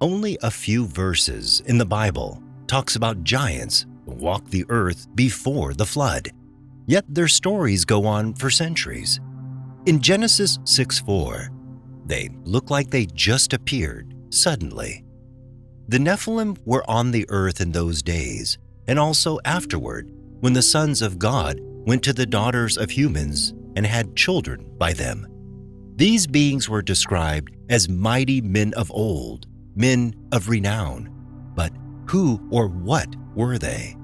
Only a few verses in the Bible talks about giants who walked the earth before the flood, yet their stories go on for centuries. In Genesis 6:4, they look like they just appeared suddenly. The Nephilim were on the earth in those days, and also afterward, when the sons of God went to the daughters of humans and had children by them. These beings were described as mighty men of old, men of renown. But who or what were they?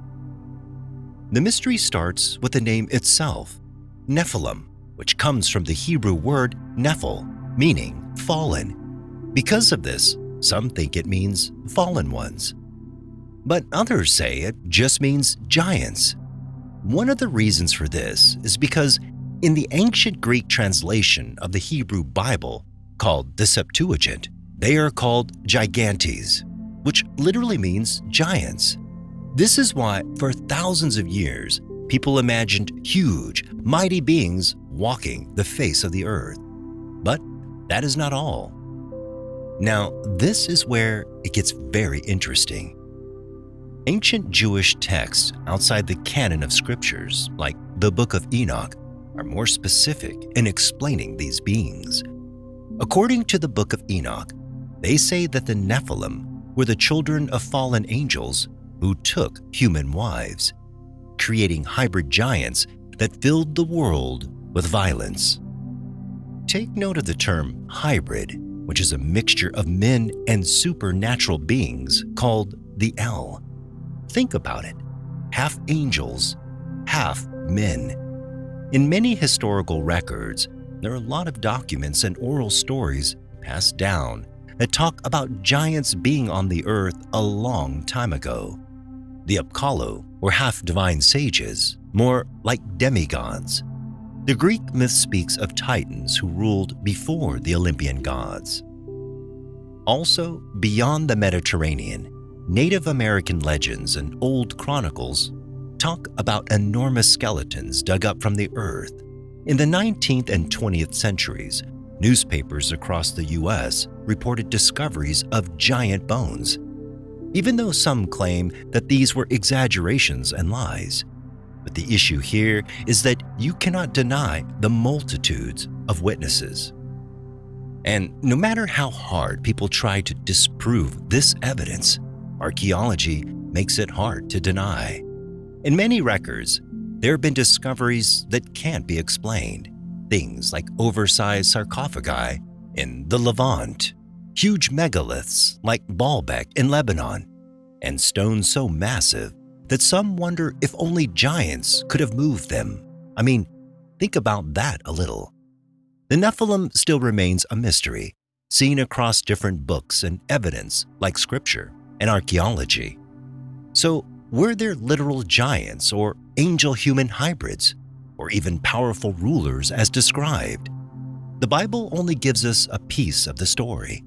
The mystery starts with the name itself, Nephilim, which comes from the Hebrew word nephil, meaning fallen. Because of this, some think it means fallen ones, but others say it just means giants. One of the reasons for this is because in the ancient Greek translation of the Hebrew Bible, called the Septuagint, they are called gigantes, which literally means giants. This is why, for thousands of years, people imagined huge, mighty beings walking the face of the earth. But that is not all. Now, this is where it gets very interesting. Ancient Jewish texts outside the canon of scriptures, like the Book of Enoch, are more specific in explaining these beings. According to the Book of Enoch, they say that the Nephilim were the children of fallen angels who took human wives, creating hybrid giants that filled the world with violence. Take note of the term hybrid, which is a mixture of men and supernatural beings called the El. Think about it, half angels, half men. In many historical records, there are a lot of documents and oral stories passed down that talk about giants being on the earth a long time ago. The Apkallu were half-divine sages, more like demigods. The Greek myth speaks of titans who ruled before the Olympian gods. Also, beyond the Mediterranean, Native American legends and old chronicles talk about enormous skeletons dug up from the earth. In the 19th and 20th centuries, newspapers across the U.S. reported discoveries of giant bones, even though some claim that these were exaggerations and lies. But the issue here is that you cannot deny the multitudes of witnesses. And no matter how hard people try to disprove this evidence, archaeology makes it hard to deny. In many records, there have been discoveries that can't be explained. Things like oversized sarcophagi in the Levant, huge megaliths like Baalbek in Lebanon, and stones so massive that some wonder if only giants could have moved them. I mean, think about that a little. The Nephilim still remains a mystery, seen across different books and evidence like scripture and archaeology. So, were there literal giants or angel-human hybrids, or even powerful rulers as described? The Bible only gives us a piece of the story,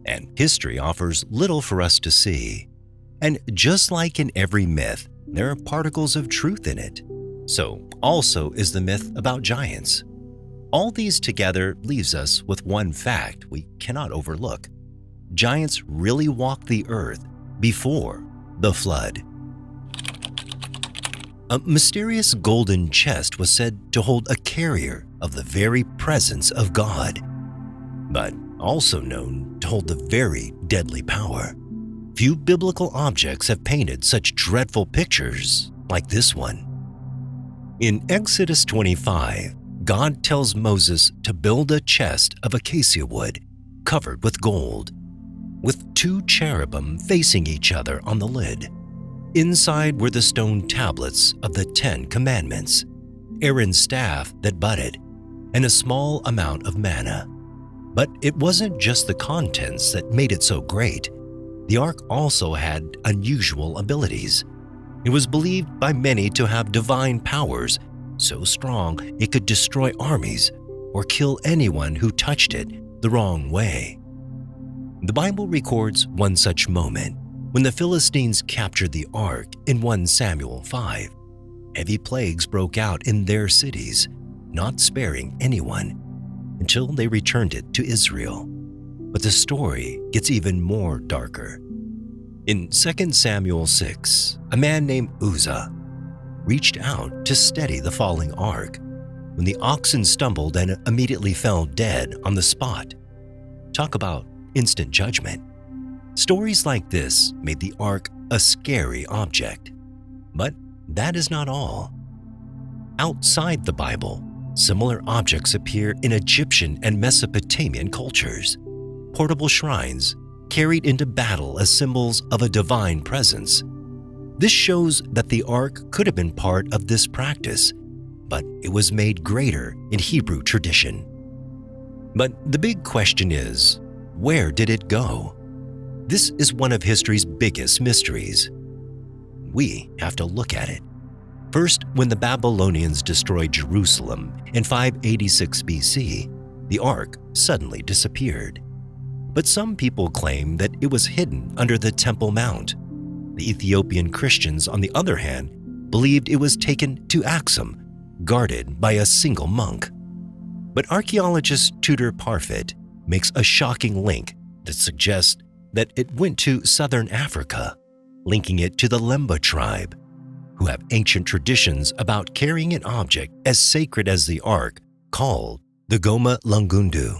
and history offers little for us to see. And just like in every myth, there are particles of truth in it. So also is the myth about giants. All these together leaves us with one fact we cannot overlook. Giants really walked the earth before the flood. A mysterious golden chest was said to hold a carrier of the very presence of God, but also known to hold the very deadly power. Few biblical objects have painted such dreadful pictures like this one. In Exodus 25, God tells Moses to build a chest of acacia wood covered with gold, with two cherubim facing each other on the lid. Inside were the stone tablets of the 10 Commandments, Aaron's staff that budded, and a small amount of manna. But it wasn't just the contents that made it so great. The ark also had unusual abilities. It was believed by many to have divine powers so strong it could destroy armies or kill anyone who touched it the wrong way. The Bible records one such moment when the Philistines captured the ark in 1 Samuel 5. Heavy plagues broke out in their cities, not sparing anyone, until they returned it to Israel. But the story gets even more darker. In 2 Samuel 6, a man named Uzzah reached out to steady the falling ark when the oxen stumbled and immediately fell dead on the spot. Talk about instant judgment. Stories like this made the ark a scary object. But that is not all. Outside the Bible, similar objects appear in Egyptian and Mesopotamian cultures. Portable shrines carried into battle as symbols of a divine presence. This shows that the ark could have been part of this practice, but it was made greater in Hebrew tradition. But the big question is, where did it go? This is one of history's biggest mysteries. We have to look at it. First, when the Babylonians destroyed Jerusalem in 586 BC, the ark suddenly disappeared. But some people claim that it was hidden under the Temple Mount. The Ethiopian Christians, on the other hand, believed it was taken to Axum, guarded by a single monk. But archaeologist Tudor Parfit makes a shocking link that suggests that it went to southern Africa, linking it to the Lemba tribe, who have ancient traditions about carrying an object as sacred as the ark called the Goma Lungundu.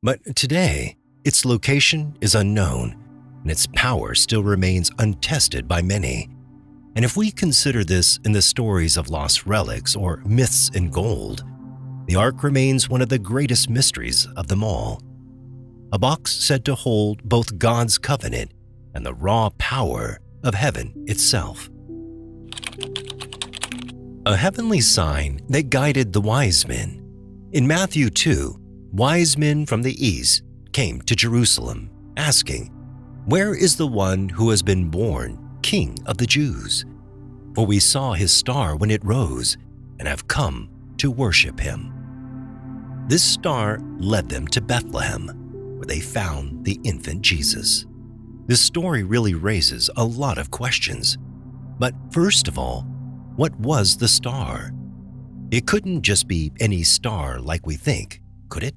But today, its location is unknown, and its power still remains untested by many. And if we consider this in the stories of lost relics or myths in gold, the ark remains one of the greatest mysteries of them all. A box said to hold both God's covenant and the raw power of heaven itself. A heavenly sign that guided the wise men. In Matthew 2, wise men from the east came to Jerusalem, asking, "Where is the one who has been born King of the Jews? For we saw his star when it rose and have come to worship him." This star led them to Bethlehem, where they found the infant Jesus. This story really raises a lot of questions. But first of all, what was the star? It couldn't just be any star like we think, could it?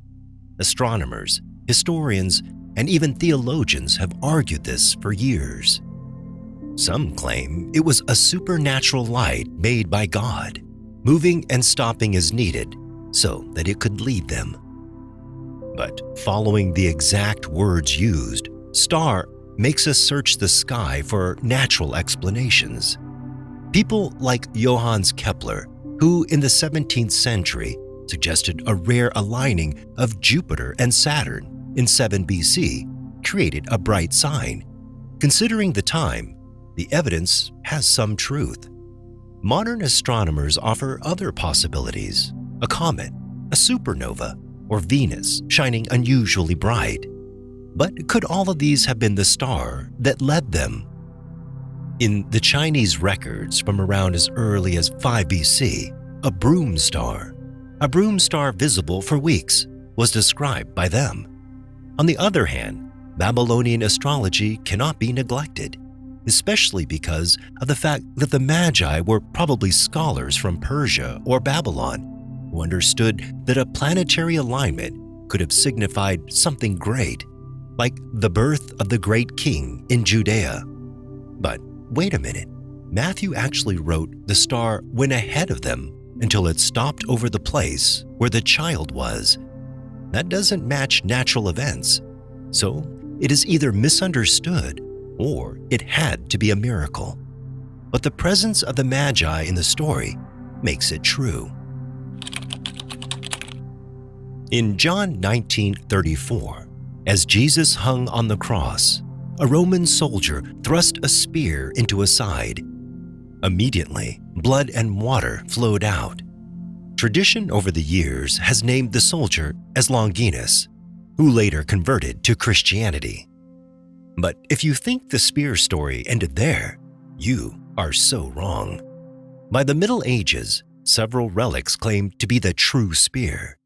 Astronomers, historians, and even theologians have argued this for years. Some claim it was a supernatural light made by God, moving and stopping as needed so that it could lead them. But following the exact words used, star makes us search the sky for natural explanations. People like Johannes Kepler, who in the 17th century suggested a rare aligning of Jupiter and Saturn in 7 BC, created a bright sign. Considering the time, the evidence has some truth. Modern astronomers offer other possibilities: a comet, a supernova, or Venus shining unusually bright. But could all of these have been the star that led them? In the Chinese records from around as early as 5 BC, a broom star visible for weeks, was described by them. On the other hand, Babylonian astrology cannot be neglected, especially because of the fact that the magi were probably scholars from Persia or Babylon who understood that a planetary alignment could have signified something great, like the birth of the great king in Judea. But wait a minute, Matthew actually wrote the star went ahead of them until it stopped over the place where the child was. That doesn't match natural events, so it is either misunderstood or it had to be a miracle. But the presence of the Magi in the story makes it true. In John 19:34, as Jesus hung on the cross, a Roman soldier thrust a spear into his side. Immediately, blood and water flowed out. Tradition over the years has named the soldier as Longinus, who later converted to Christianity. But if you think the spear story ended there, you are so wrong. By the Middle Ages, several relics claimed to be the true spear,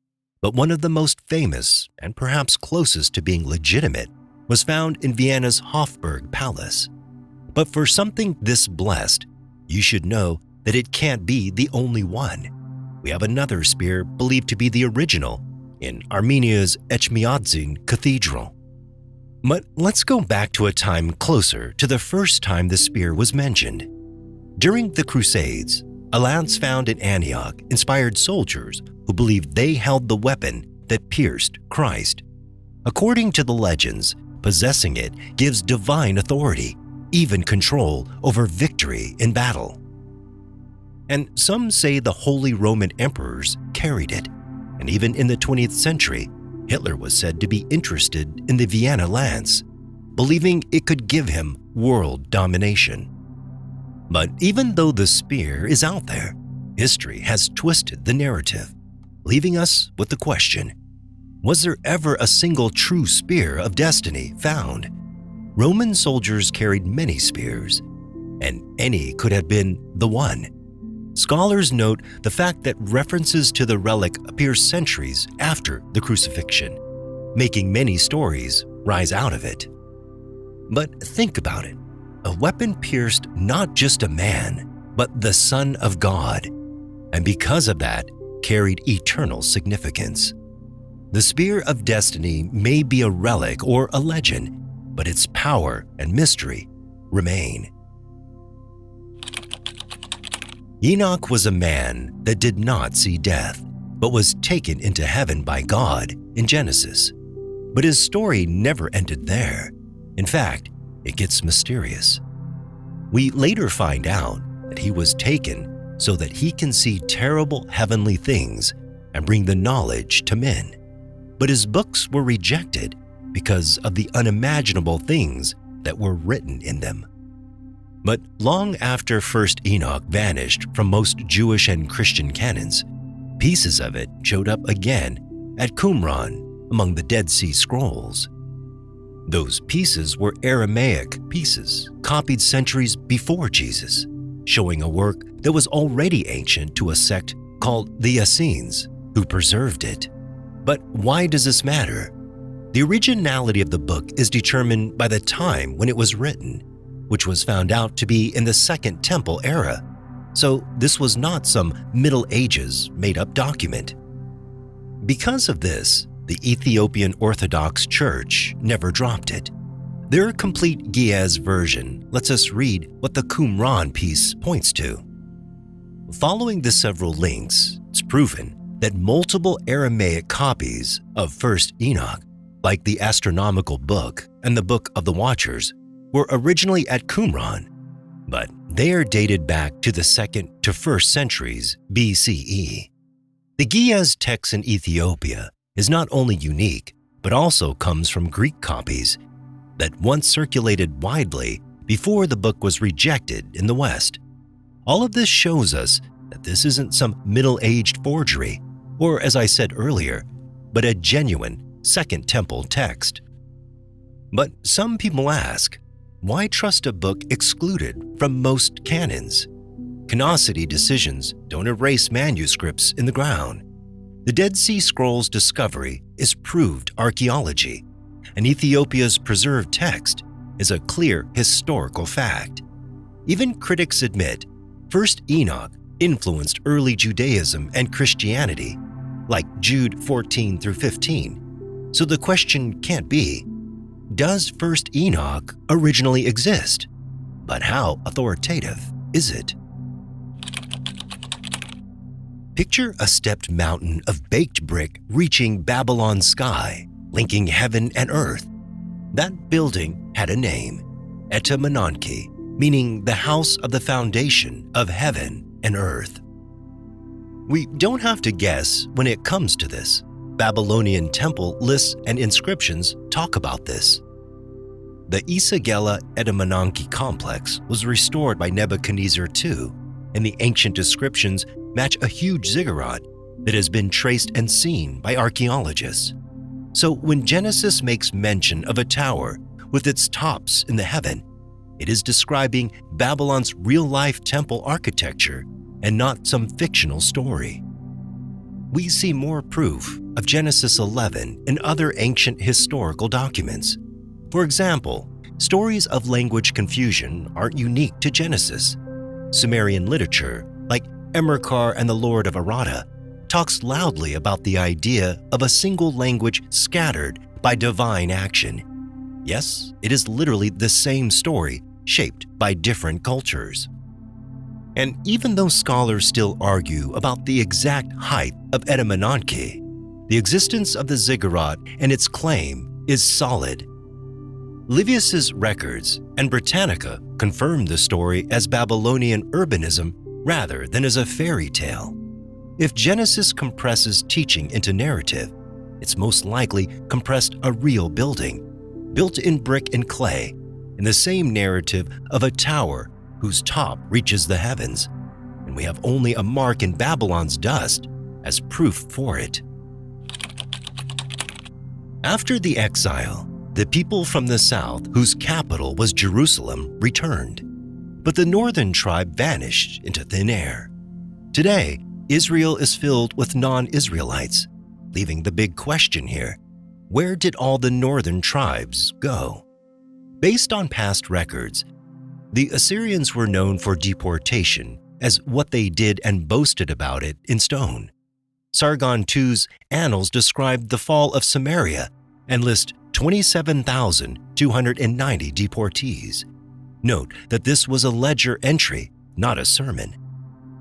but one of the most famous and perhaps closest to being legitimate was found in Vienna's Hofburg Palace. But for something this blessed, you should know that it can't be the only one. We have another spear believed to be the original, in Armenia's Echmiadzin Cathedral. But let's go back to a time closer to the first time the spear was mentioned. During the Crusades, a lance found in Antioch inspired soldiers who believed they held the weapon that pierced Christ. According to the legends, possessing it gives divine authority, even control over victory in battle. And some say the Holy Roman emperors carried it, and even in the 20th century, Hitler was said to be interested in the Vienna lance, believing it could give him world domination. But even though the spear is out there, history has twisted the narrative, leaving us with the question, was there ever a single true spear of destiny found? Roman soldiers carried many spears, and any could have been the one. Scholars note the fact that references to the relic appear centuries after the crucifixion, making many stories rise out of it. But think about it. A weapon pierced not just a man, but the Son of God, and because of that, carried eternal significance. The spear of destiny may be a relic or a legend, but its power and mystery remain. Enoch was a man that did not see death, but was taken into heaven by God in Genesis. But his story never ended there. In fact, it gets mysterious. We later find out that he was taken so that he can see terrible heavenly things and bring the knowledge to men. But his books were rejected because of the unimaginable things that were written in them. But long after First Enoch vanished from most Jewish and Christian canons, pieces of it showed up again at Qumran among the Dead Sea Scrolls. Those pieces were Aramaic pieces, copied centuries before Jesus, showing a work that was already ancient to a sect called the Essenes, who preserved it. But why does this matter? The originality of the book is determined by the time when it was written, which was found out to be in the Second Temple era. So this was not some Middle Ages made-up document. Because of this, the Ethiopian Orthodox Church never dropped it. Their complete Ge'ez version lets us read what the Qumran piece points to. Following the several links, it's proven that multiple Aramaic copies of First Enoch, like the Astronomical Book and the Book of the Watchers, were originally at Qumran, but they are dated back to the 2nd to 1st centuries BCE. The Ge'ez text in Ethiopia is not only unique, but also comes from Greek copies that once circulated widely before the book was rejected in the West. All of this shows us that this isn't some middle-aged forgery, or as I said earlier, but a genuine Second Temple text. But some people ask, why trust a book excluded from most canons? Canonicity decisions don't erase manuscripts in the ground. The Dead Sea Scrolls discovery is proved archaeology, and Ethiopia's preserved text is a clear historical fact. Even critics admit First Enoch influenced early Judaism and Christianity, like Jude 14 through 15. So the question can't be, does First Enoch originally exist? But how authoritative is it? Picture a stepped mountain of baked brick reaching Babylon's sky, linking heaven and earth. That building had a name, Etamananki, meaning the house of the foundation of heaven and earth. We don't have to guess when it comes to this. Babylonian temple lists and inscriptions talk about this. The Isagela Etamananki complex was restored by Nebuchadnezzar II, and the ancient descriptions match a huge ziggurat that has been traced and seen by archaeologists. So when Genesis makes mention of a tower with its tops in the heaven, it is describing Babylon's real-life temple architecture and not some fictional story. We see more proof of Genesis 11 in other ancient historical documents. For example, stories of language confusion aren't unique to Genesis. Sumerian literature, like Emerkar and the Lord of Aratta, talks loudly about the idea of a single language scattered by divine action. Yes, it is literally the same story, shaped by different cultures. And even though scholars still argue about the exact height of Etymononke, the existence of the ziggurat and its claim is solid. Livius's records and Britannica confirm the story as Babylonian urbanism rather than as a fairy tale. If Genesis compresses teaching into narrative, it's most likely compressed a real building, built in brick and clay, in the same narrative of a tower whose top reaches the heavens, and we have only a mark in Babylon's dust as proof for it. After the exile, the people from the south, whose capital was Jerusalem, returned, but the northern tribe vanished into thin air. Today, Israel is filled with non-Israelites, leaving the big question here: where did all the northern tribes go? Based on past records, the Assyrians were known for deportation as what they did and boasted about it in stone. Sargon II's annals describe the fall of Samaria and list 27,290 deportees. Note that this was a ledger entry, not a sermon.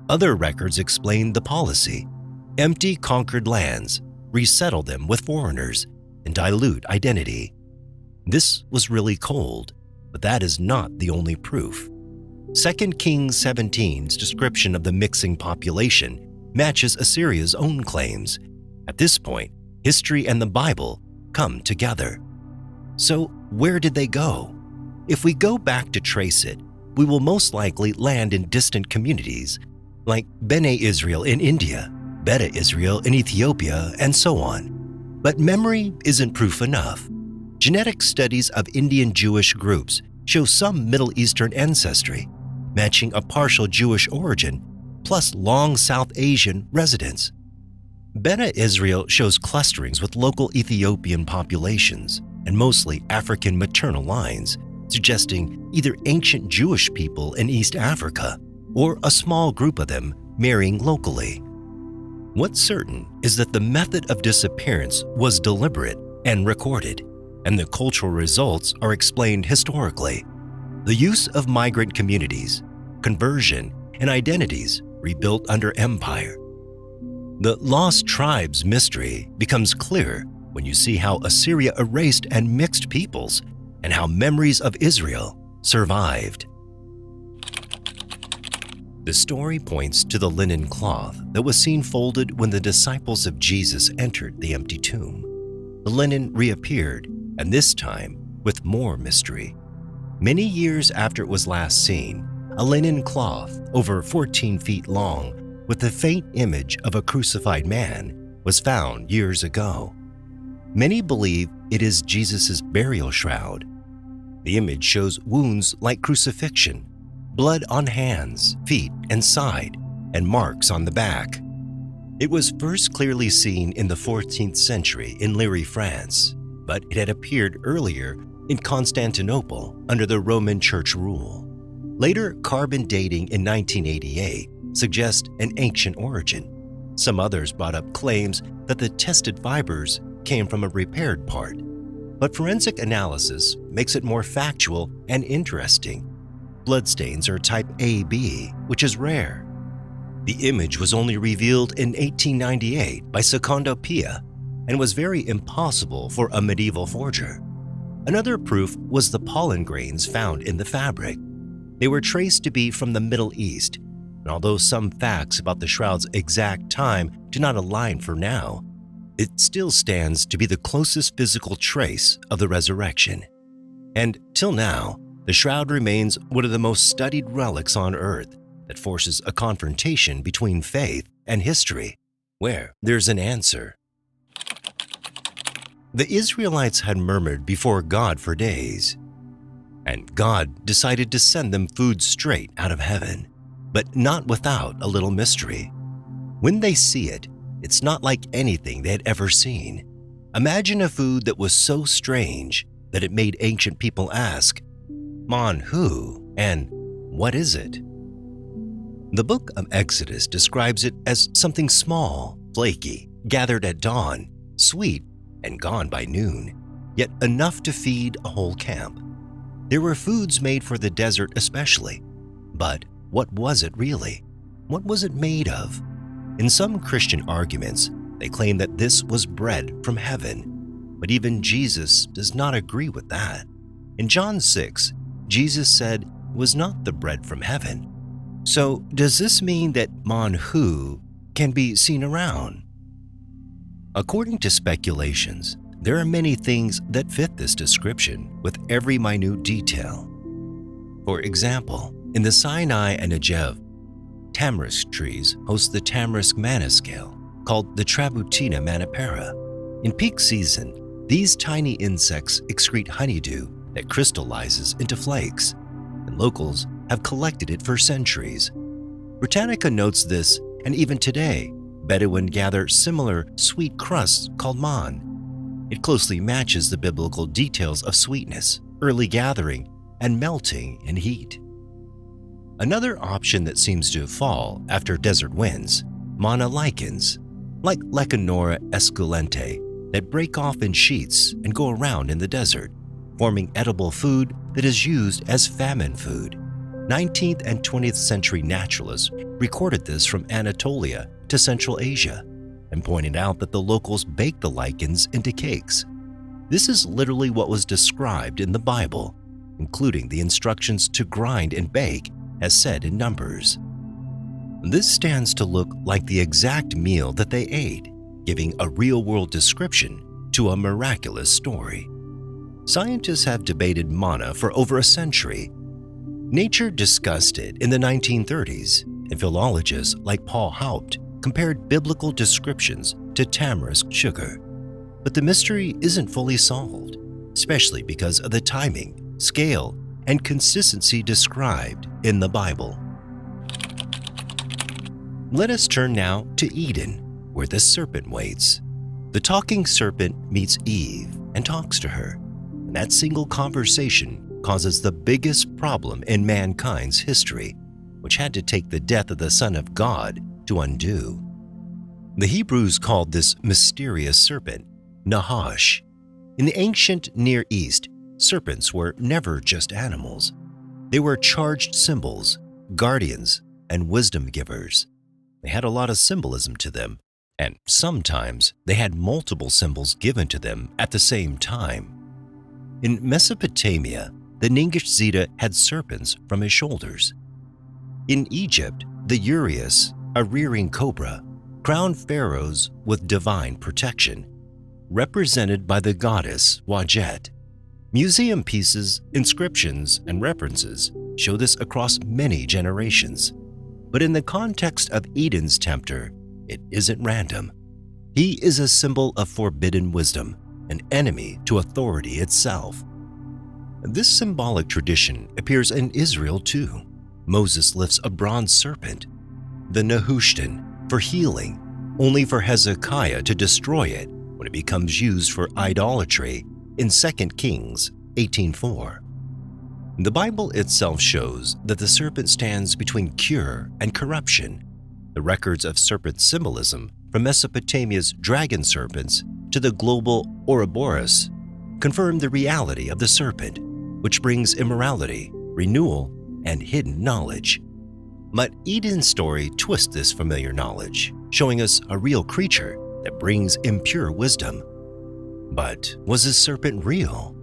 Other records explain the policy: empty conquered lands, resettle them with foreigners, and dilute identity. This was really cold, but that is not the only proof. 2 Kings 17's description of the mixing population matches Assyria's own claims. At this point, history and the Bible come together. So where did they go? If we go back to trace it, we will most likely land in distant communities like Bene Israel in India, Beta Israel in Ethiopia, and so on. But memory isn't proof enough. Genetic studies of Indian Jewish groups show some Middle Eastern ancestry, matching a partial Jewish origin plus long South Asian residents. Beta Israel shows clusterings with local Ethiopian populations and mostly African maternal lines, suggesting either ancient Jewish people in East Africa or a small group of them marrying locally. What's certain is that the method of disappearance was deliberate and recorded, and the cultural results are explained historically. The use of migrant communities, conversion, and identities rebuilt under empire. The lost tribes mystery becomes clearer when you see how Assyria erased and mixed peoples and how memories of Israel survived. The story points to the linen cloth that was seen folded when the disciples of Jesus entered the empty tomb. The linen reappeared, and this time with more mystery. Many years after it was last seen, a linen cloth over 14 feet long with the faint image of a crucified man was found years ago. Many believe it is Jesus' burial shroud. The image shows wounds like crucifixion, blood on hands, feet, and side, and marks on the back. It was first clearly seen in the 14th century in Liry, France, but it had appeared earlier in Constantinople under the Roman Church rule. Later carbon dating in 1988 suggests an ancient origin. Some others brought up claims that the tested fibers came from a repaired part, but forensic analysis makes it more factual and interesting. Bloodstains are type AB, which is rare. The image was only revealed in 1898 by Secondo Pia and was very impossible for a medieval forger. Another proof was the pollen grains found in the fabric. They were traced to be from the Middle East, and although some facts about the shroud's exact time do not align for now, it still stands to be the closest physical trace of the resurrection. And till now, the shroud remains one of the most studied relics on Earth that forces a confrontation between faith and history, where there's an answer. The Israelites had murmured before God for days, and God decided to send them food straight out of heaven, but not without a little mystery. When they see it, it's not like anything they had ever seen. Imagine a food that was so strange that it made ancient people ask, "Mon who?" and "What is it?" The book of Exodus describes it as something small, flaky, gathered at dawn, sweet, and gone by noon, yet enough to feed a whole camp. There were foods made for the desert especially, but what was it really? What was it made of? In some Christian arguments, they claim that this was bread from heaven, but even Jesus does not agree with that. In John 6, Jesus said it was not the bread from heaven. So does this mean that manhu can be seen around? According to speculations, there are many things that fit this description with every minute detail. For example, in the Sinai and Negev, tamarisk trees host the tamarisk manna scale, called the Trabutina mannipara. In peak season, these tiny insects excrete honeydew that crystallizes into flakes, and locals have collected it for centuries. Britannica notes this, and even today, Bedouin gather similar sweet crusts called man. It closely matches the biblical details of sweetness, early gathering, and melting in heat. Another option that seems to fall after desert winds, manna lichens, like Lecanora esculente, that break off in sheets and go around in the desert, forming edible food that is used as famine food. 19th and 20th century naturalists recorded this from Anatolia to Central Asia and pointed out that the locals baked the lichens into cakes. This is literally what was described in the Bible, including the instructions to grind and bake, as said in Numbers. This stands to look like the exact meal that they ate, giving a real-world description to a miraculous story. Scientists have debated manna for over a century. Nature discussed it in the 1930s, and philologists like Paul Haupt compared biblical descriptions to tamarisk sugar. But the mystery isn't fully solved, especially because of the timing, scale, and consistency described in the Bible. Let us turn now to Eden, where the serpent waits. The talking serpent meets Eve and talks to her, and that single conversation causes the biggest problem in mankind's history, which had to take the death of the Son of God to undo. The Hebrews called this mysterious serpent Nahash. In the ancient Near East, serpents were never just animals. They were charged symbols, guardians, and wisdom givers. They had a lot of symbolism to them, and sometimes they had multiple symbols given to them at the same time. In Mesopotamia, the Ningishzida had serpents from his shoulders. In Egypt, the Urias, a rearing cobra, crowned pharaohs with divine protection, represented by the goddess Wajet. Museum pieces, inscriptions, and references show this across many generations. But in the context of Eden's tempter, it isn't random. He is a symbol of forbidden wisdom, an enemy to authority itself. This symbolic tradition appears in Israel too. Moses lifts a bronze serpent, the Nehushtan, for healing, only for Hezekiah to destroy it when it becomes used for idolatry in 2 Kings 18:4. The Bible itself shows that the serpent stands between cure and corruption. The records of serpent symbolism from Mesopotamia's dragon serpents to the global Ouroboros confirm the reality of the serpent, which brings immorality, renewal, and hidden knowledge. But Eden's story twists this familiar knowledge, showing us a real creature that brings impure wisdom. But was this serpent real?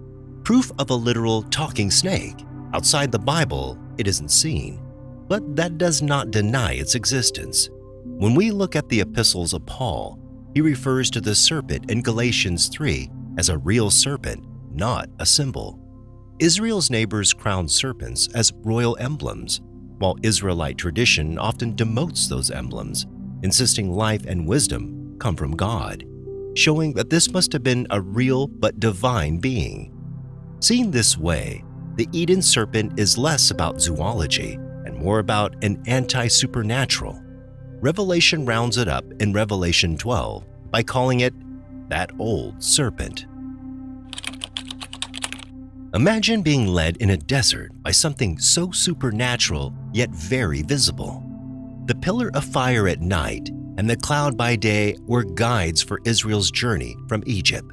Proof of a literal talking snake. Outside the Bible, it isn't seen, but that does not deny its existence. When we look at the epistles of Paul, he refers to the serpent in Galatians 3 as a real serpent, not a symbol. Israel's neighbors crowned serpents as royal emblems, while Israelite tradition often demotes those emblems, insisting life and wisdom come from God, showing that this must have been a real but divine being. Seen this way, the Eden serpent is less about zoology and more about an anti-supernatural. Revelation rounds it up in Revelation 12 by calling it that old serpent. Imagine being led in a desert by something so supernatural yet very visible. The pillar of fire at night and the cloud by day were guides for Israel's journey from Egypt.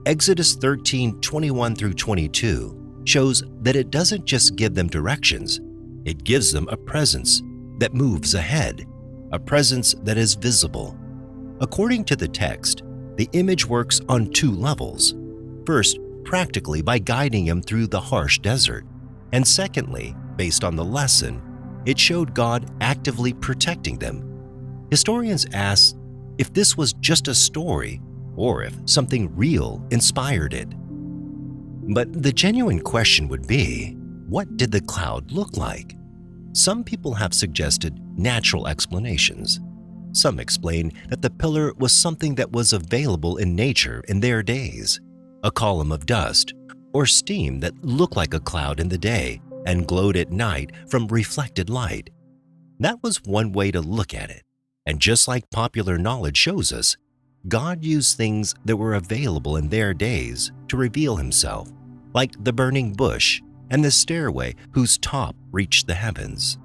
Exodus 13:21 through 22 shows that it doesn't just give them directions, it gives them a presence that moves ahead, a presence that is visible. According to the text, the image works on two levels. First, practically by guiding him through the harsh desert, and secondly, based on the lesson, it showed God actively protecting them. Historians ask if this was just a story or if something real inspired it. But the genuine question would be, what did the cloud look like? Some people have suggested natural explanations. Some explain that the pillar was something that was available in nature in their days, a column of dust or steam that looked like a cloud in the day and glowed at night from reflected light. That was one way to look at it. And just like popular knowledge shows us, God used things that were available in their days to reveal himself, like the burning bush and the stairway whose top reached the heavens.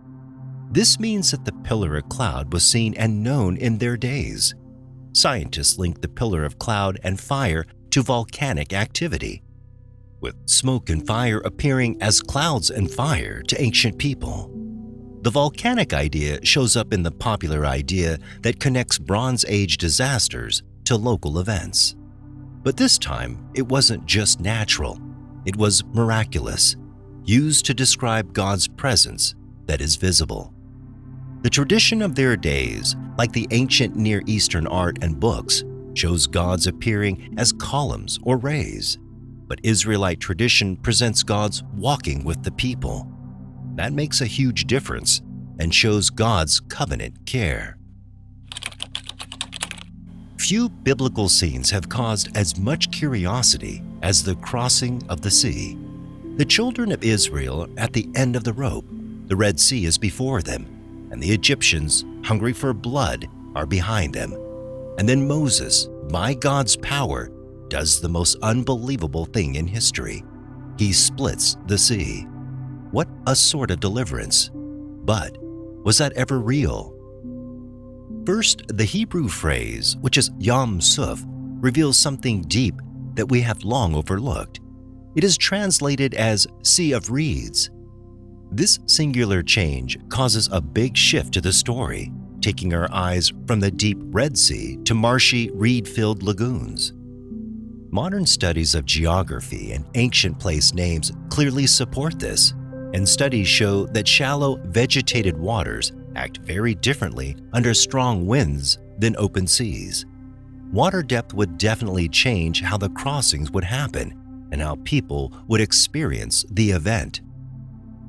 This means that the pillar of cloud was seen and known in their days. Scientists link the pillar of cloud and fire to volcanic activity, with smoke and fire appearing as clouds and fire to ancient people. The volcanic idea shows up in the popular idea that connects Bronze Age disasters to local events. But this time, it wasn't just natural, it was miraculous, used to describe God's presence that is visible. The tradition of their days, like the ancient Near Eastern art and books, shows gods appearing as columns or rays. But Israelite tradition presents gods walking with the people. That makes a huge difference and shows God's covenant care. Few biblical scenes have caused as much curiosity as the crossing of the sea. The children of Israel are at the end of the rope, the Red Sea is before them, and the Egyptians, hungry for blood, are behind them. And then Moses, by God's power, does the most unbelievable thing in history. He splits the sea. What a sort of deliverance. But was that ever real? First, the Hebrew phrase, which is Yam Suf, reveals something deep that we have long overlooked. It is translated as Sea of Reeds. This singular change causes a big shift to the story, taking our eyes from the deep Red Sea to marshy, reed-filled lagoons. Modern studies of geography and ancient place names clearly support this, and studies show that shallow, vegetated waters act very differently under strong winds than open seas. Water depth would definitely change how the crossings would happen and how people would experience the event.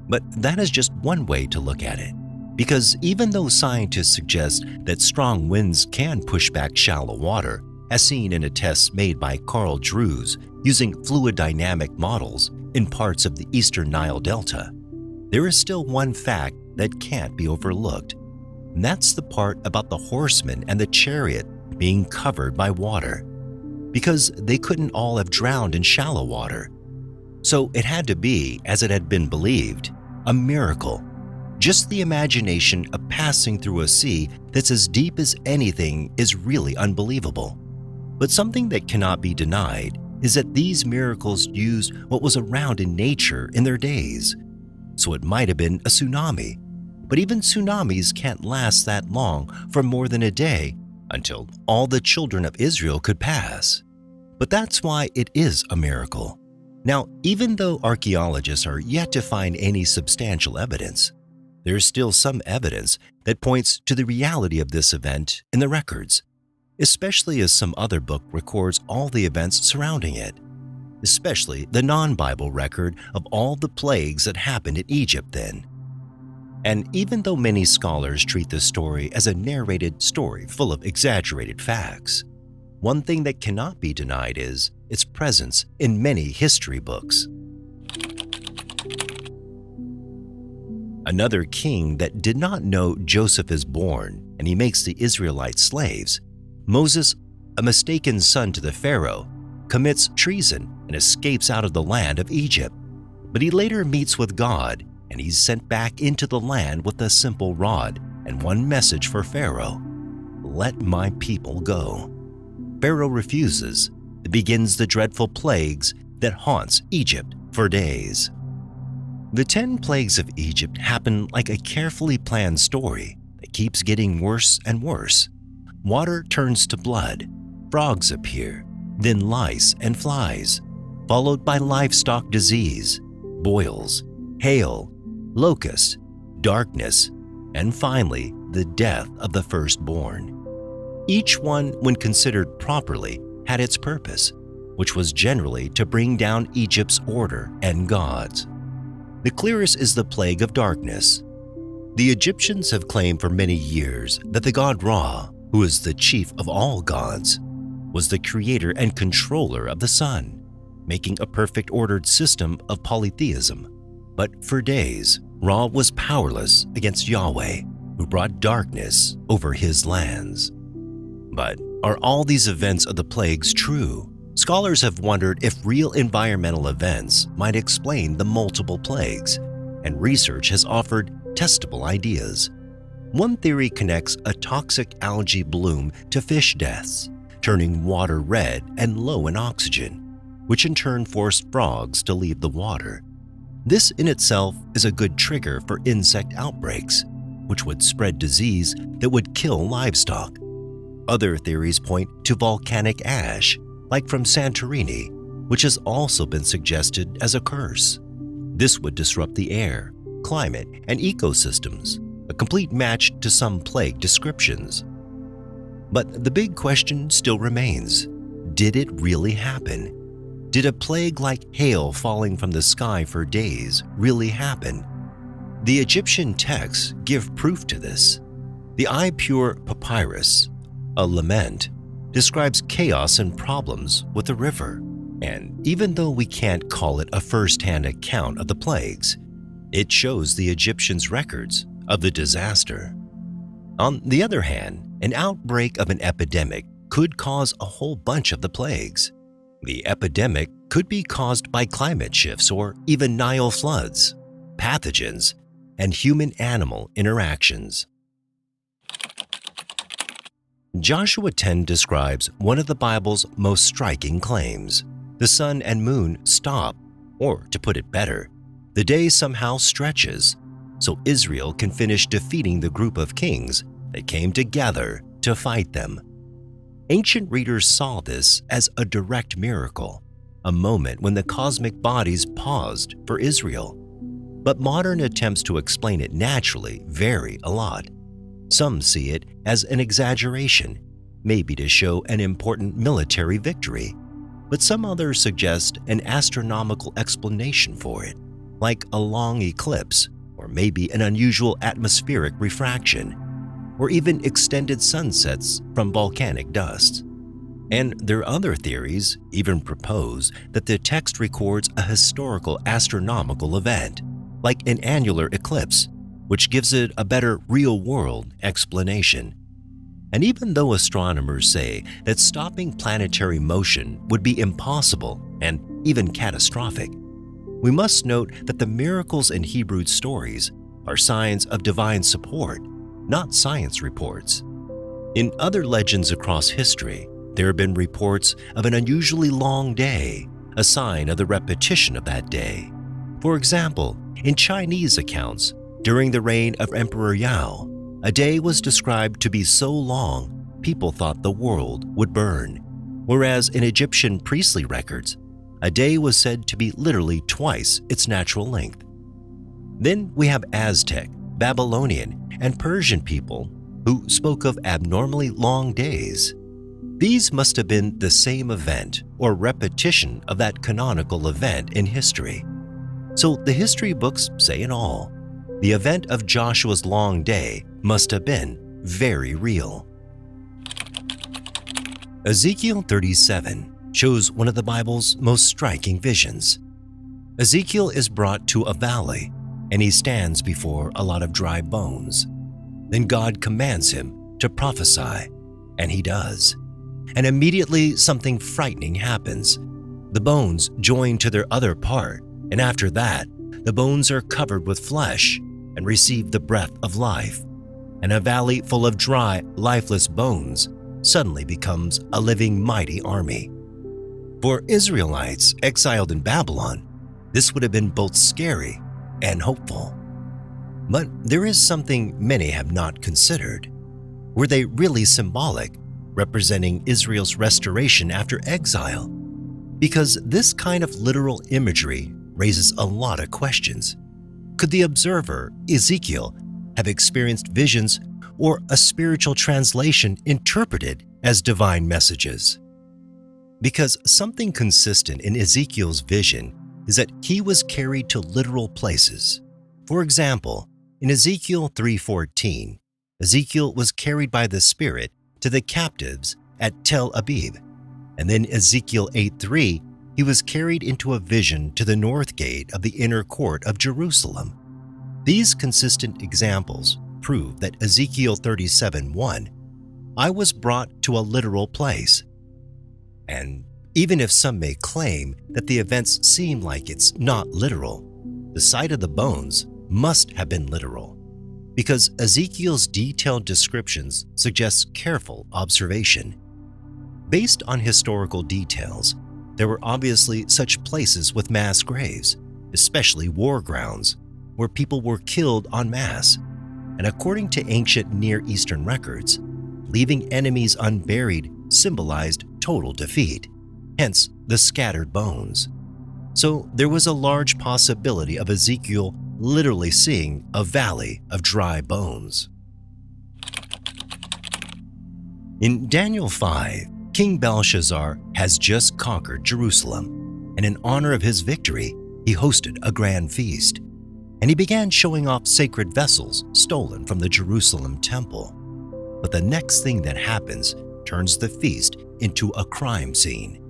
But that is just one way to look at it, because even though scientists suggest that strong winds can push back shallow water, as seen in a test made by Carl Drews using fluid dynamic models in parts of the eastern Nile Delta, there is still one fact that can't be overlooked, and that's the part about the horsemen and the chariot being covered by water, because they couldn't all have drowned in shallow water. So it had to be, as it had been believed, a miracle. Just the imagination of passing through a sea that's as deep as anything is really unbelievable. But something that cannot be denied is that these miracles used what was around in nature in their days. So it might have been a tsunami, but even tsunamis can't last that long for more than a day until all the children of Israel could pass. But that's why it is a miracle. Now, even though archaeologists are yet to find any substantial evidence, there's still some evidence that points to the reality of this event in the records, especially as some other book records all the events surrounding it, especially the non-Bible record of all the plagues that happened in Egypt then. And even though many scholars treat this story as a narrated story full of exaggerated facts, one thing that cannot be denied is its presence in many history books. Another king that did not know Joseph is born, and he makes the Israelites slaves. Moses, a mistaken son to the Pharaoh, commits treason and escapes out of the land of Egypt. But he later meets with God, and he's sent back into the land with a simple rod and one message for Pharaoh: let my people go." Pharaoh refuses. It begins the dreadful plagues that haunts Egypt for days. The 10 plagues of Egypt happen like a carefully planned story that keeps getting worse and worse. Water turns to blood, frogs appear, then lice and flies, followed by livestock disease, boils, hail, locusts, darkness, and finally the death of the firstborn. Each one, when considered properly, had its purpose, which was generally to bring down Egypt's order and gods. The clearest is the plague of darkness. The Egyptians have claimed for many years that the god Ra, who is the chief of all gods, was the creator and controller of the sun, making a perfect ordered system of polytheism. But for days, Ra was powerless against Yahweh, who brought darkness over his lands. But are all these events of the plagues true? Scholars have wondered if real environmental events might explain the multiple plagues, and research has offered testable ideas. One theory connects a toxic algae bloom to fish deaths, turning water red and low in oxygen, which in turn forced frogs to leave the water. This in itself is a good trigger for insect outbreaks, which would spread disease that would kill livestock. Other theories point to volcanic ash, like from Santorini, which has also been suggested as a curse. This would disrupt the air, climate, and ecosystems, a complete match to some plague descriptions. But the big question still remains: did it really happen? Did a plague like hail falling from the sky for days really happen? The Egyptian texts give proof to this. The Eye-Pure Papyrus, a lament, describes chaos and problems with the river. And even though we can't call it a first-hand account of the plagues, it shows the Egyptians' records of the disaster. On the other hand, an outbreak of an epidemic could cause a whole bunch of the plagues. The epidemic could be caused by climate shifts or even Nile floods, pathogens, and human-animal interactions. Joshua 10 describes one of the Bible's most striking claims. The sun and moon stop, or to put it better, the day somehow stretches, so Israel can finish defeating the group of kings that came together to fight them. Ancient readers saw this as a direct miracle, a moment when the cosmic bodies paused for Israel. But modern attempts to explain it naturally vary a lot. Some see it as an exaggeration, maybe to show an important military victory, but some others suggest an astronomical explanation for it, like a long eclipse, or maybe an unusual atmospheric refraction, or even extended sunsets from volcanic dust. And their other theories even propose that the text records a historical astronomical event, like an annular eclipse, which gives it a better real-world explanation. And even though astronomers say that stopping planetary motion would be impossible and even catastrophic, we must note that the miracles in Hebrew stories are signs of divine support, not science reports. In other legends across history, there have been reports of an unusually long day, a sign of the repetition of that day. For example, in Chinese accounts, during the reign of Emperor Yao, a day was described to be so long people thought the world would burn, whereas in Egyptian priestly records, a day was said to be literally twice its natural length. Then we have Aztec, Babylonian, and Persian people who spoke of abnormally long days. These must have been the same event or repetition of that canonical event in history. So the history books say it all. The event of Joshua's long day must have been very real. Ezekiel 37 shows one of the Bible's most striking visions. Ezekiel is brought to a valley, and he stands before a lot of dry bones. Then God commands him to prophesy, and he does. And immediately something frightening happens. The bones join to their other part, and after that, the bones are covered with flesh and receive the breath of life. and a valley full of dry, lifeless bones suddenly becomes a living mighty army. For Israelites exiled in Babylon, this would have been both scary and hopeful. But there is something many have not considered. Were they really symbolic, representing Israel's restoration after exile? Because this kind of literal imagery raises a lot of questions. Could the observer, Ezekiel, have experienced visions or a spiritual translation interpreted as divine messages? Because something consistent in Ezekiel's vision is that he was carried to literal places. For example, in Ezekiel 3:14, Ezekiel was carried by the Spirit to the captives at Tel Abib, and then Ezekiel 8:3, he was carried into a vision to the north gate of the inner court of Jerusalem. These consistent examples prove that Ezekiel 37:1, I was brought to a literal place. And even if some may claim that the events seem like it's not literal, the sight of the bones must have been literal, because Ezekiel's detailed descriptions suggest careful observation. Based on historical details, there were obviously such places with mass graves, especially war grounds, where people were killed en masse. And according to ancient Near Eastern records, leaving enemies unburied symbolized total defeat, hence the scattered bones. So there was a large possibility of Ezekiel literally seeing a valley of dry bones. In Daniel 5, King Belshazzar has just conquered Jerusalem, and in honor of his victory, he hosted a grand feast, and he began showing off sacred vessels stolen from the Jerusalem temple. But the next thing that happens turns the feast into a crime scene.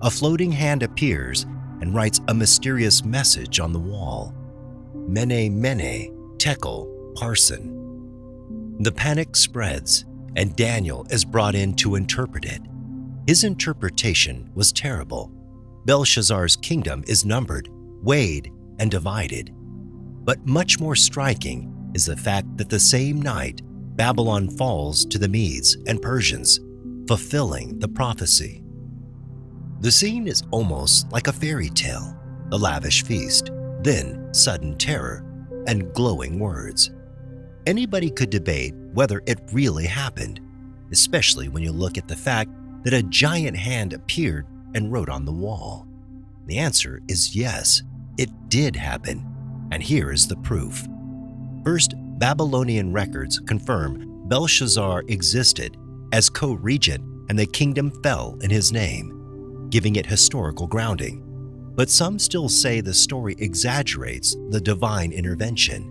A floating hand appears and writes a mysterious message on the wall. Mene, Mene, Tekel, Parsin. The panic spreads, and Daniel is brought in to interpret it. His interpretation was terrible. Belshazzar's kingdom is numbered, weighed, and divided. But much more striking is the fact that the same night, Babylon falls to the Medes and Persians, fulfilling the prophecy. The scene is almost like a fairy tale, a lavish feast, then sudden terror and glowing words. Anybody could debate whether it really happened, especially when you look at the fact that a giant hand appeared and wrote on the wall. The answer is yes, it did happen, and here is the proof. First, Babylonian records confirm Belshazzar existed as co-regent and the kingdom fell in his name, giving it historical grounding. But some still say the story exaggerates the divine intervention.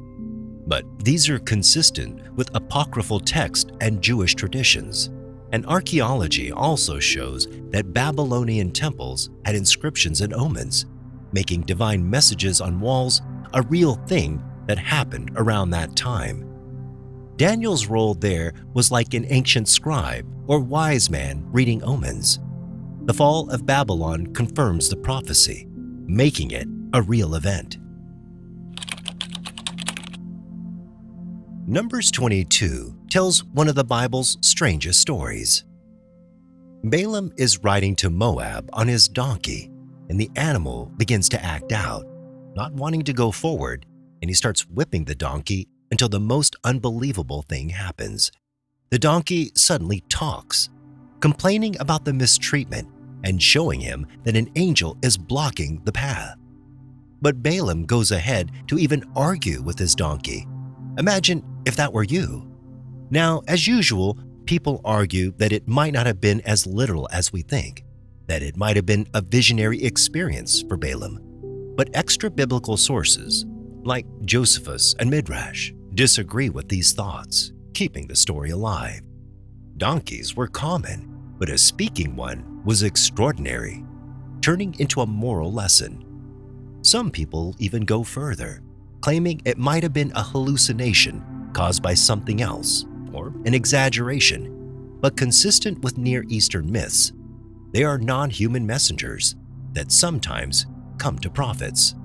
But these are consistent with apocryphal text and Jewish traditions. And archaeology also shows that Babylonian temples had inscriptions and omens, making divine messages on walls a real thing that happened around that time. Daniel's role there was like an ancient scribe or wise man reading omens. The fall of Babylon confirms the prophecy, making it a real event. Numbers 22 tells one of the Bible's strangest stories. Balaam is riding to Moab on his donkey, and the animal begins to act out, not wanting to go forward, and he starts whipping the donkey until the most unbelievable thing happens. The donkey suddenly talks, complaining about the mistreatment and showing him that an angel is blocking the path. But Balaam goes ahead to even argue with his donkey. Imagine if that were you. Now, as usual, people argue that it might not have been as literal as we think, that it might have been a visionary experience for Balaam. But extra-biblical sources, like Josephus and Midrash, disagree with these thoughts, keeping the story alive. Donkeys were common, but a speaking one was extraordinary, turning into a moral lesson. Some people even go further, claiming it might have been a hallucination caused by something else, or an exaggeration, but consistent with Near Eastern myths. They are non-human messengers that sometimes come to prophets.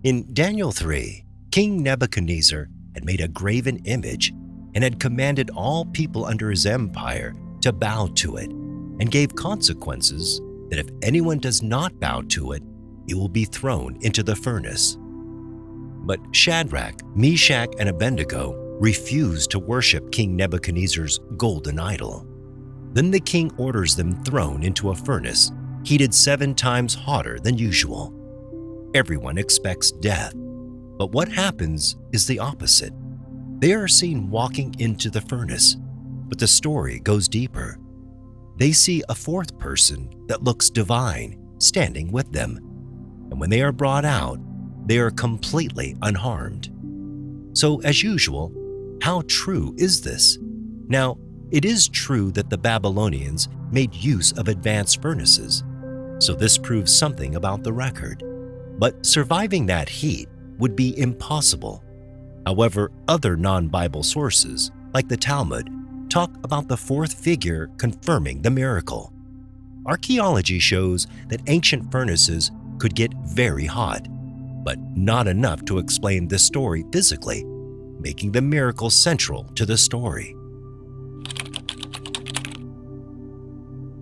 In Daniel 3, King Nebuchadnezzar had made a graven image and had commanded all people under his empire to bow to it, and gave consequences that if anyone does not bow to it, he will be thrown into the furnace. But Shadrach, Meshach, and Abednego refused to worship King Nebuchadnezzar's golden idol. Then the king orders them thrown into a furnace heated 7 times hotter than usual. Everyone expects death, but what happens is the opposite. They are seen walking into the furnace, but the story goes deeper. They see a 4th person that looks divine standing with them, and when they are brought out, they are completely unharmed. So, as usual, how true is this? Now, it is true that the Babylonians made use of advanced furnaces, so this proves something about the record. But surviving that heat would be impossible. However, other non-Bible sources, like the Talmud, talk about the 4th figure confirming the miracle. Archaeology shows that ancient furnaces could get very hot, but not enough to explain the story physically, making the miracle central to the story.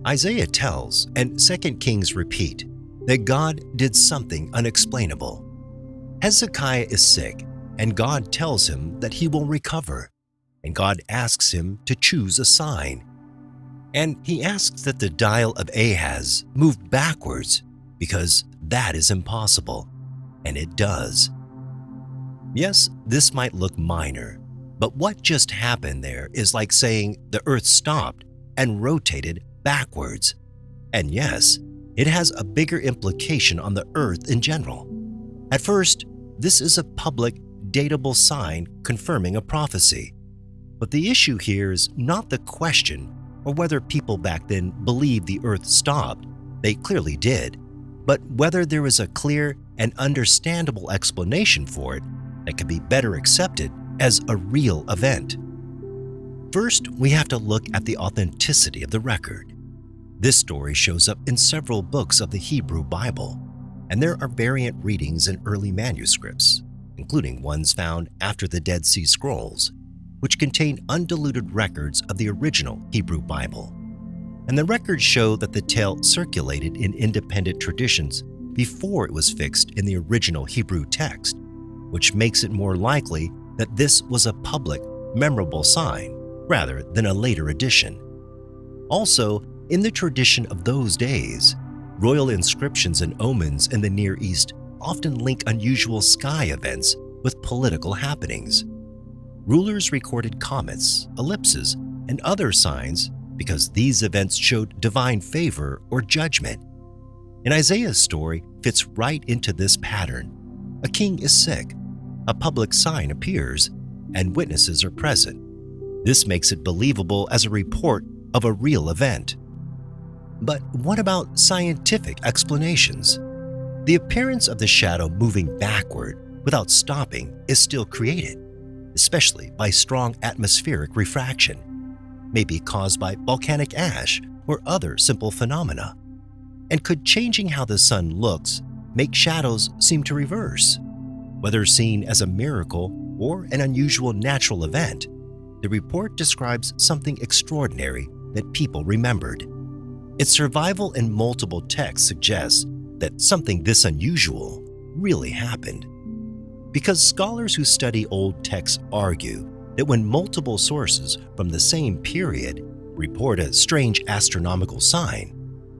Isaiah tells, and 2 Kings repeat, that God did something unexplainable. Hezekiah is sick, and God tells him that he will recover, and God asks him to choose a sign. And he asks that the dial of Ahaz move backwards, because that is impossible, and it does. Yes, this might look minor, but what just happened there is like saying the earth stopped and rotated backwards. And yes, it has a bigger implication on the earth in general. At first, this is a public, datable sign confirming a prophecy. But the issue here is not the question or whether people back then believed the earth stopped. They clearly did. But whether there is a clear and understandable explanation for it that can be better accepted as a real event. First, we have to look at the authenticity of the record. This story shows up in several books of the Hebrew Bible, and there are variant readings in early manuscripts, including ones found after the Dead Sea Scrolls, which contain undiluted records of the original Hebrew Bible. And the records show that the tale circulated in independent traditions before it was fixed in the original Hebrew text, which makes it more likely that this was a public, memorable sign rather than a later addition. Also, in the tradition of those days, royal inscriptions and omens in the Near East often link unusual sky events with political happenings. Rulers recorded comets, ellipses, and other signs because these events showed divine favor or judgment. And Isaiah's story fits right into this pattern. A king is sick, a public sign appears, and witnesses are present. This makes it believable as a report of a real event. But what about scientific explanations? The appearance of the shadow moving backward without stopping is still created, especially by strong atmospheric refraction, maybe caused by volcanic ash or other simple phenomena. And could changing how the sun looks make shadows seem to reverse? Whether seen as a miracle or an unusual natural event, the report describes something extraordinary that people remembered. Its survival in multiple texts suggests that something this unusual really happened. Because scholars who study old texts argue that when multiple sources from the same period report a strange astronomical sign,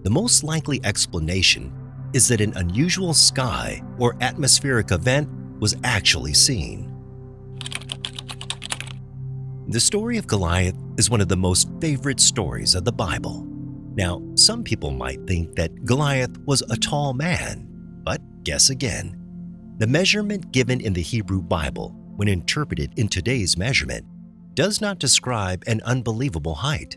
the most likely explanation is that an unusual sky or atmospheric event was actually seen. The story of Goliath is one of the most favorite stories of the Bible. Now, some people might think that Goliath was a tall man, but guess again. The measurement given in the Hebrew Bible, when interpreted in today's measurement, does not describe an unbelievable height.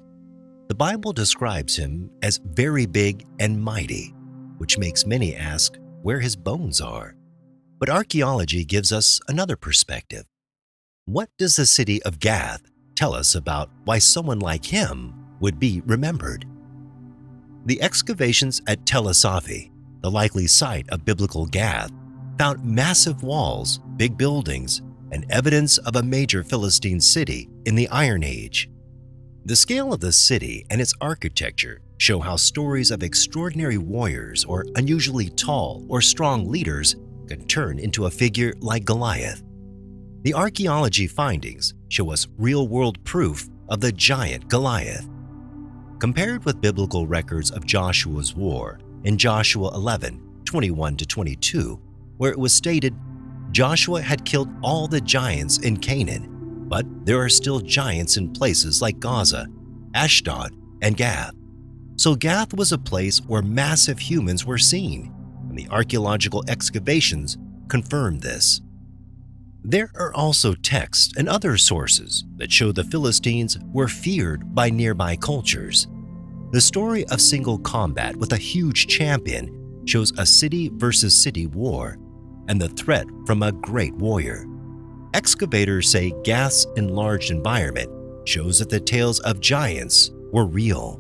The Bible describes him as very big and mighty, which makes many ask where his bones are. But archaeology gives us another perspective. What does the city of Gath tell us about why someone like him would be remembered? The excavations at Tel Asafi, the likely site of biblical Gath, found massive walls big buildings, and evidence of a major Philistine city in the Iron Age. The scale of the city and its architecture show how stories of extraordinary warriors or unusually tall or strong leaders can turn into a figure like Goliath. The archaeology findings show us real-world proof of the giant Goliath. Compared with biblical records of Joshua's war in Joshua 11:21-22, where it was stated, Joshua had killed all the giants in Canaan, but there are still giants in places like Gaza, Ashdod, and Gath. So Gath was a place where massive humans were seen, and the archaeological excavations confirmed this. There are also texts and other sources that show the Philistines were feared by nearby cultures. The story of single combat with a huge champion shows a city versus city war and the threat from a great warrior. Excavators say Gath's enlarged environment shows that the tales of giants were real.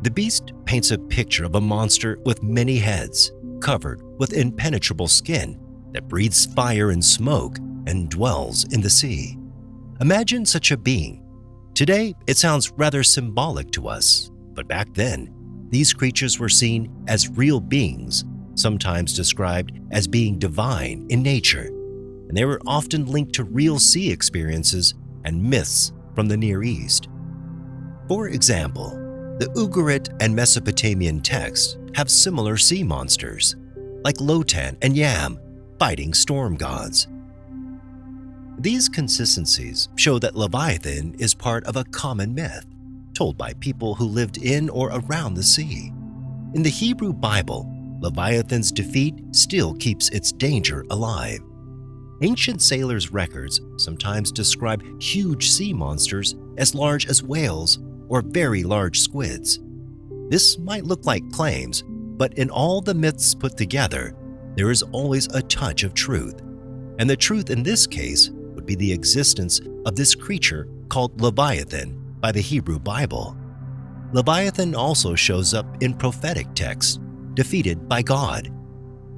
The beast paints a picture of a monster with many heads, covered with impenetrable skin that breathes fire and smoke and dwells in the sea. Imagine such a being. Today, it sounds rather symbolic to us, but back then, these creatures were seen as real beings, sometimes described as being divine in nature, and they were often linked to real sea experiences and myths from the Near East. For example, the Ugarit and Mesopotamian texts have similar sea monsters, like Lotan and Yam, fighting storm gods. These consistencies show that Leviathan is part of a common myth, told by people who lived in or around the sea. In the Hebrew Bible, Leviathan's defeat still keeps its danger alive. Ancient sailors' records sometimes describe huge sea monsters as large as whales or very large squids. This might look like claims, but in all the myths put together, there is always a touch of truth. And the truth in this case would be the existence of this creature called Leviathan by the Hebrew Bible. Leviathan also shows up in prophetic texts, defeated by God.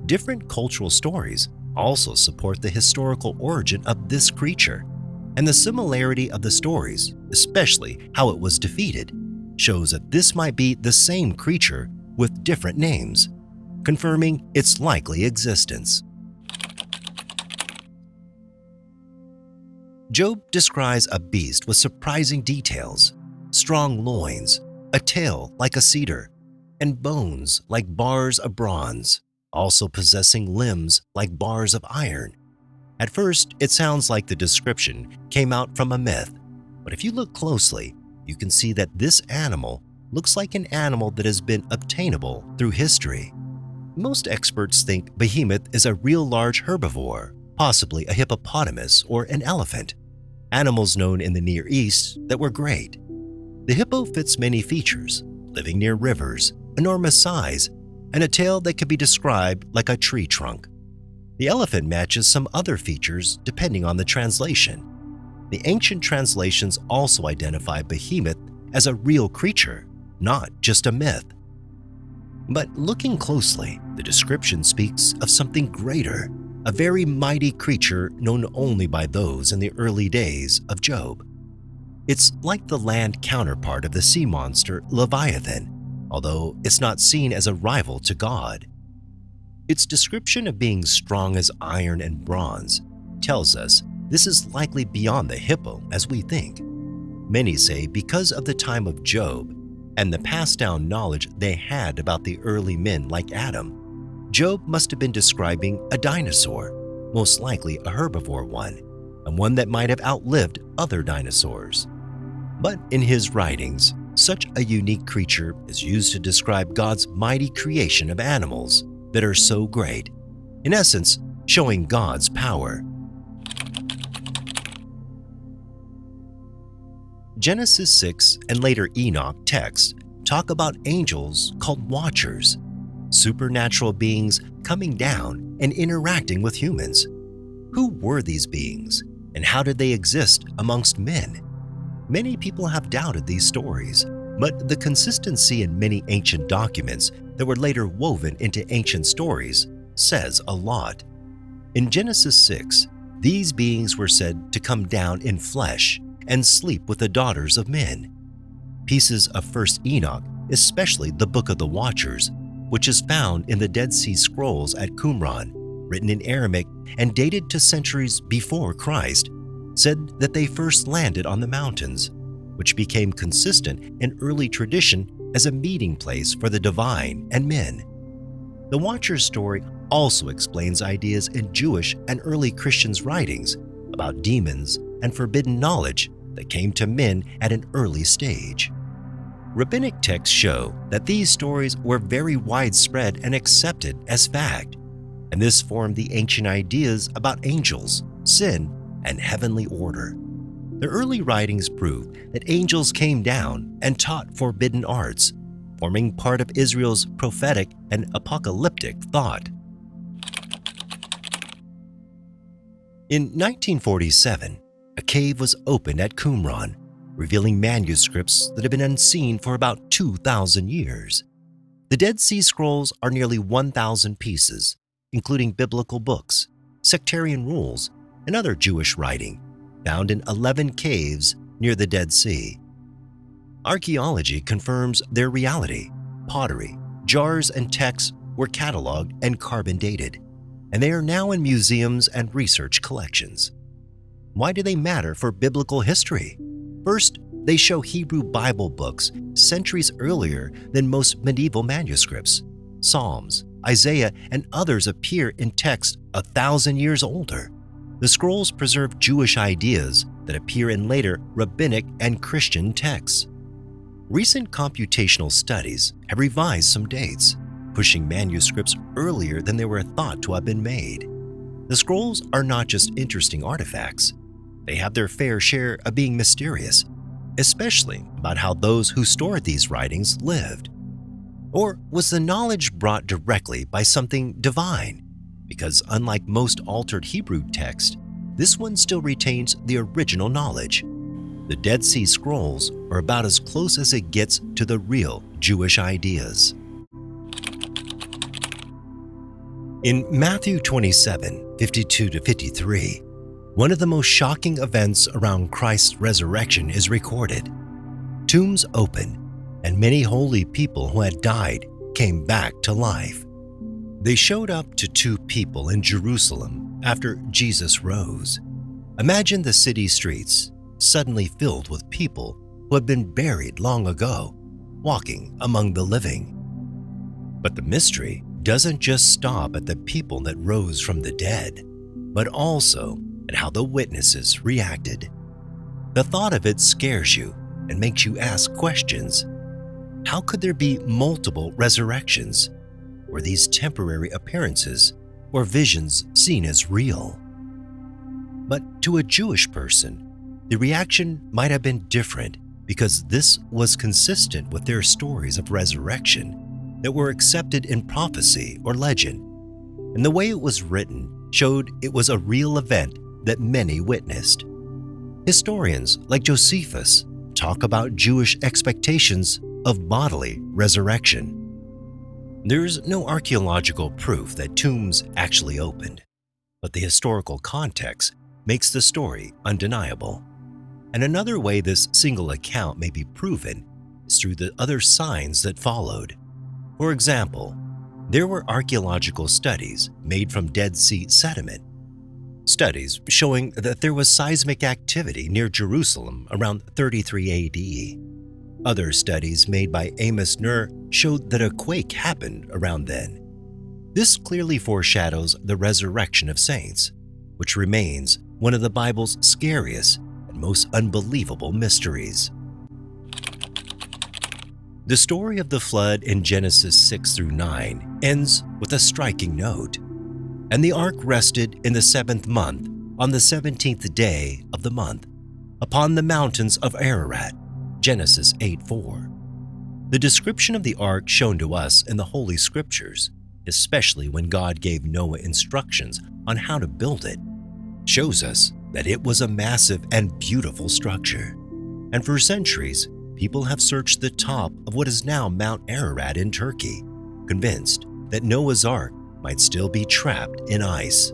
Different cultural stories also support the historical origin of this creature, and the similarity of the stories, especially how it was defeated, shows that this might be the same creature with different names, confirming its likely existence. Job describes a beast with surprising details: strong loins, a tail like a cedar, and bones like bars of bronze, also possessing limbs like bars of iron. At first, it sounds like the description came out from a myth, but if you look closely, you can see that this animal looks like an animal that has been obtainable through history. Most experts think Behemoth is a real large herbivore, possibly a hippopotamus or an elephant, animals known in the Near East that were great. The hippo fits many features, living near rivers, enormous size, and a tail that could be described like a tree trunk. The elephant matches some other features depending on the translation. The ancient translations also identify Behemoth as a real creature, not just a myth. But looking closely, the description speaks of something greater, a very mighty creature known only by those in the early days of Job. It's like the land counterpart of the sea monster Leviathan, although it's not seen as a rival to God. Its description of being strong as iron and bronze tells us this is likely beyond the hippo as we think. Many say because of the time of Job and the passed down knowledge they had about the early men like Adam, Job must have been describing a dinosaur, most likely a herbivore one, and one that might have outlived other dinosaurs. But in his writings, such a unique creature is used to describe God's mighty creation of animals that are so great, in essence, showing God's power. Genesis 6 and later Enoch texts talk about angels called watchers, supernatural beings coming down and interacting with humans. Who were these beings, and how did they exist amongst men? Many people have doubted these stories, but the consistency in many ancient documents that were later woven into ancient stories says a lot. In Genesis 6, these beings were said to come down in flesh and sleep with the daughters of men. Pieces of 1st Enoch, especially the Book of the Watchers, which is found in the Dead Sea Scrolls at Qumran, written in Aramaic and dated to centuries before Christ, said that they first landed on the mountains, which became consistent in early tradition as a meeting place for the divine and men. The Watcher's story also explains ideas in Jewish and early Christians' writings about demons and forbidden knowledge that came to men at an early stage. Rabbinic texts show that these stories were very widespread and accepted as fact, and this formed the ancient ideas about angels, sin, and heavenly order. The early writings prove that angels came down and taught forbidden arts, forming part of Israel's prophetic and apocalyptic thought. In 1947, a cave was opened at Qumran, revealing manuscripts that have been unseen for about 2,000 years. The Dead Sea Scrolls are nearly 1,000 pieces, including biblical books, sectarian rules, and other Jewish writing, found in 11 caves near the Dead Sea. Archaeology confirms their reality. Pottery, jars, and texts were cataloged and carbon dated, and they are now in museums and research collections. Why do they matter for biblical history? First, they show Hebrew Bible books centuries earlier than most medieval manuscripts. Psalms, Isaiah, and others appear in texts 1,000 years older. The scrolls preserve Jewish ideas that appear in later rabbinic and Christian texts. Recent computational studies have revised some dates, pushing manuscripts earlier than they were thought to have been made. The scrolls are not just interesting artifacts. They have their fair share of being mysterious, especially about how those who stored these writings lived. Or was the knowledge brought directly by something divine? Because unlike most altered Hebrew texts, this one still retains the original knowledge. The Dead Sea Scrolls are about as close as it gets to the real Jewish ideas. In Matthew 27, 52-53, one of the most shocking events around Christ's resurrection is recorded. Tombs opened, and many holy people who had died came back to life. They showed up to 2 people in Jerusalem after Jesus rose. Imagine the city streets suddenly filled with people who had been buried long ago, walking among the living. But the mystery doesn't just stop at the people that rose from the dead, but also at how the witnesses reacted. The thought of it scares you and makes you ask questions. How could there be multiple resurrections? Were these temporary appearances or visions seen as real? But to a Jewish person, the reaction might have been different because this was consistent with their stories of resurrection that were accepted in prophecy or legend, and the way it was written showed it was a real event that many witnessed. Historians like Josephus talk about Jewish expectations of bodily resurrection. There's no archaeological proof that tombs actually opened, but the historical context makes the story undeniable. And another way this single account may be proven is through the other signs that followed. For example, there were archaeological studies made from Dead Sea sediment, studies showing that there was seismic activity near Jerusalem around 33 AD. Other studies made by Amos Nur showed that a quake happened around then. This clearly foreshadows the resurrection of saints, which remains one of the Bible's scariest and most unbelievable mysteries. The story of the flood in Genesis 6 through 9 ends with a striking note. And the ark rested in the 7th month, on the 17th day of the month, upon the mountains of Ararat. Genesis 8:4. The description of the ark shown to us in the Holy Scriptures, especially when God gave Noah instructions on how to build it, shows us that it was a massive and beautiful structure. And for centuries, people have searched the top of what is now Mount Ararat in Turkey, convinced that Noah's Ark might still be trapped in ice.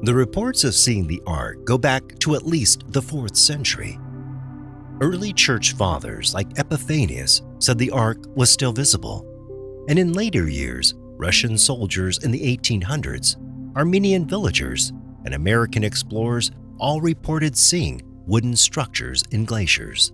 The reports of seeing the Ark go back to at least the 4th century. Early church fathers like Epiphanius said the Ark was still visible, and in later years, Russian soldiers in the 1800s, Armenian villagers, and American explorers all reported seeing wooden structures in glaciers.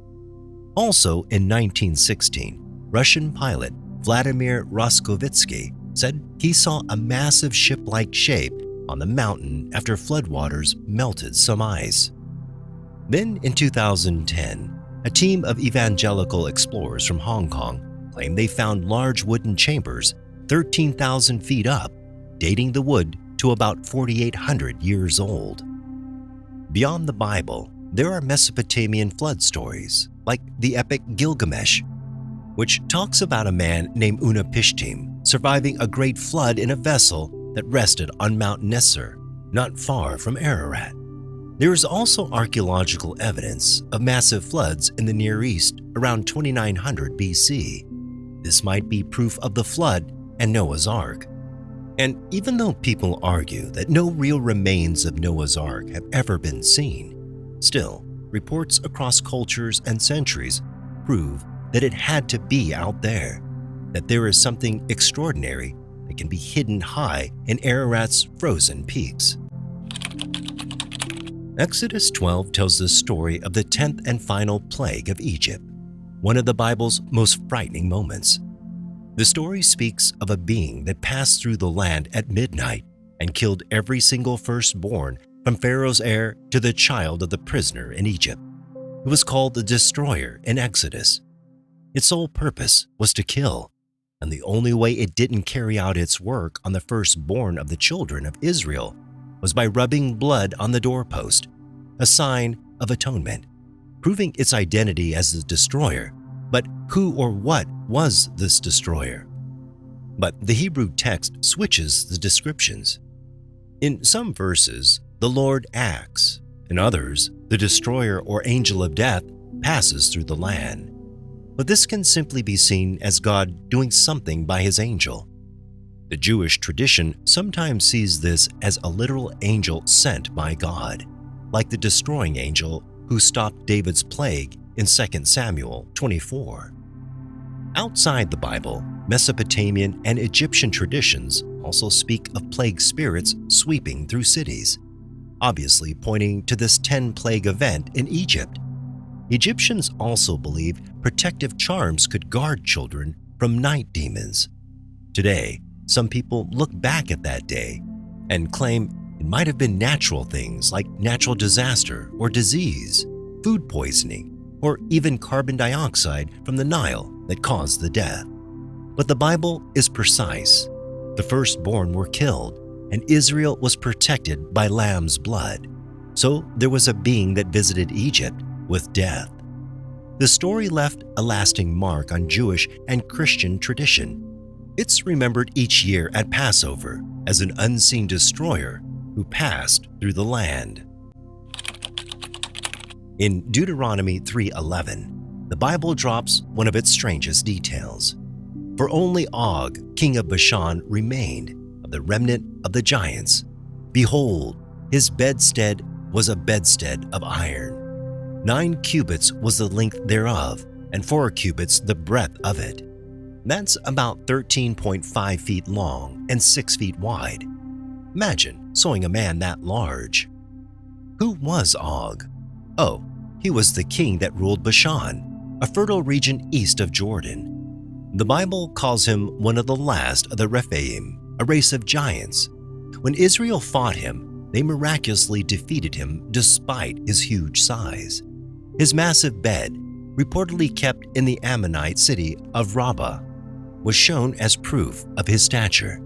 Also in 1916, Russian pilot Vladimir Roskovitsky said he saw a massive ship-like shape on the mountain after floodwaters melted some ice. Then in 2010, a team of evangelical explorers from Hong Kong claimed they found large wooden chambers 13,000 feet up, dating the wood to about 4,800 years old. Beyond the Bible, there are Mesopotamian flood stories, like the epic Gilgamesh, which talks about a man named Utnapishtim surviving a great flood in a vessel that rested on Mount Nesser, not far from Ararat. There is also archaeological evidence of massive floods in the Near East around 2900 BC. This might be proof of the flood and Noah's Ark. And even though people argue that no real remains of Noah's Ark have ever been seen, still, reports across cultures and centuries prove that it had to be out there, that there is something extraordinary that can be hidden high in Ararat's frozen peaks. Exodus 12 tells the story of the 10th and final plague of Egypt, one of the Bible's most frightening moments. The story speaks of a being that passed through the land at midnight and killed every single firstborn from Pharaoh's heir to the child of the prisoner in Egypt. It was called the Destroyer in Exodus. Its sole purpose was to kill, and the only way it didn't carry out its work on the firstborn of the children of Israel was by rubbing blood on the doorpost, a sign of atonement, proving its identity as the destroyer. But who or what was this destroyer? But the Hebrew text switches the descriptions. In some verses, the Lord acts. In others, the destroyer or angel of death passes through the land. But this can simply be seen as God doing something by his angel. The Jewish tradition sometimes sees this as a literal angel sent by God, like the destroying angel who stopped David's plague in 2 Samuel 24. Outside the Bible, Mesopotamian and Egyptian traditions also speak of plague spirits sweeping through cities, obviously pointing to this 10-plague event in Egypt. Egyptians also believed protective charms could guard children from night demons. Today, some people look back at that day and claim it might have been natural things like natural disaster or disease, food poisoning, or even carbon dioxide from the Nile that caused the death. But the Bible is precise. The firstborn were killed, and Israel was protected by lamb's blood. So there was a being that visited Egypt with death. The story left a lasting mark on Jewish and Christian tradition. It's remembered each year at Passover as an unseen destroyer who passed through the land. In Deuteronomy 3:11, the Bible drops one of its strangest details. For only Og, king of Bashan, remained of the remnant of the giants. Behold, his bedstead was a bedstead of iron. 9 cubits was the length thereof, and 4 cubits the breadth of it. That's about 13.5 feet long and 6 feet wide. Imagine sewing a man that large. Who was Og? Oh, he was the king that ruled Bashan, a fertile region east of Jordan. The Bible calls him one of the last of the Rephaim, a race of giants. When Israel fought him, they miraculously defeated him despite his huge size. His massive bed, reportedly kept in the Ammonite city of Rabbah, was shown as proof of his stature.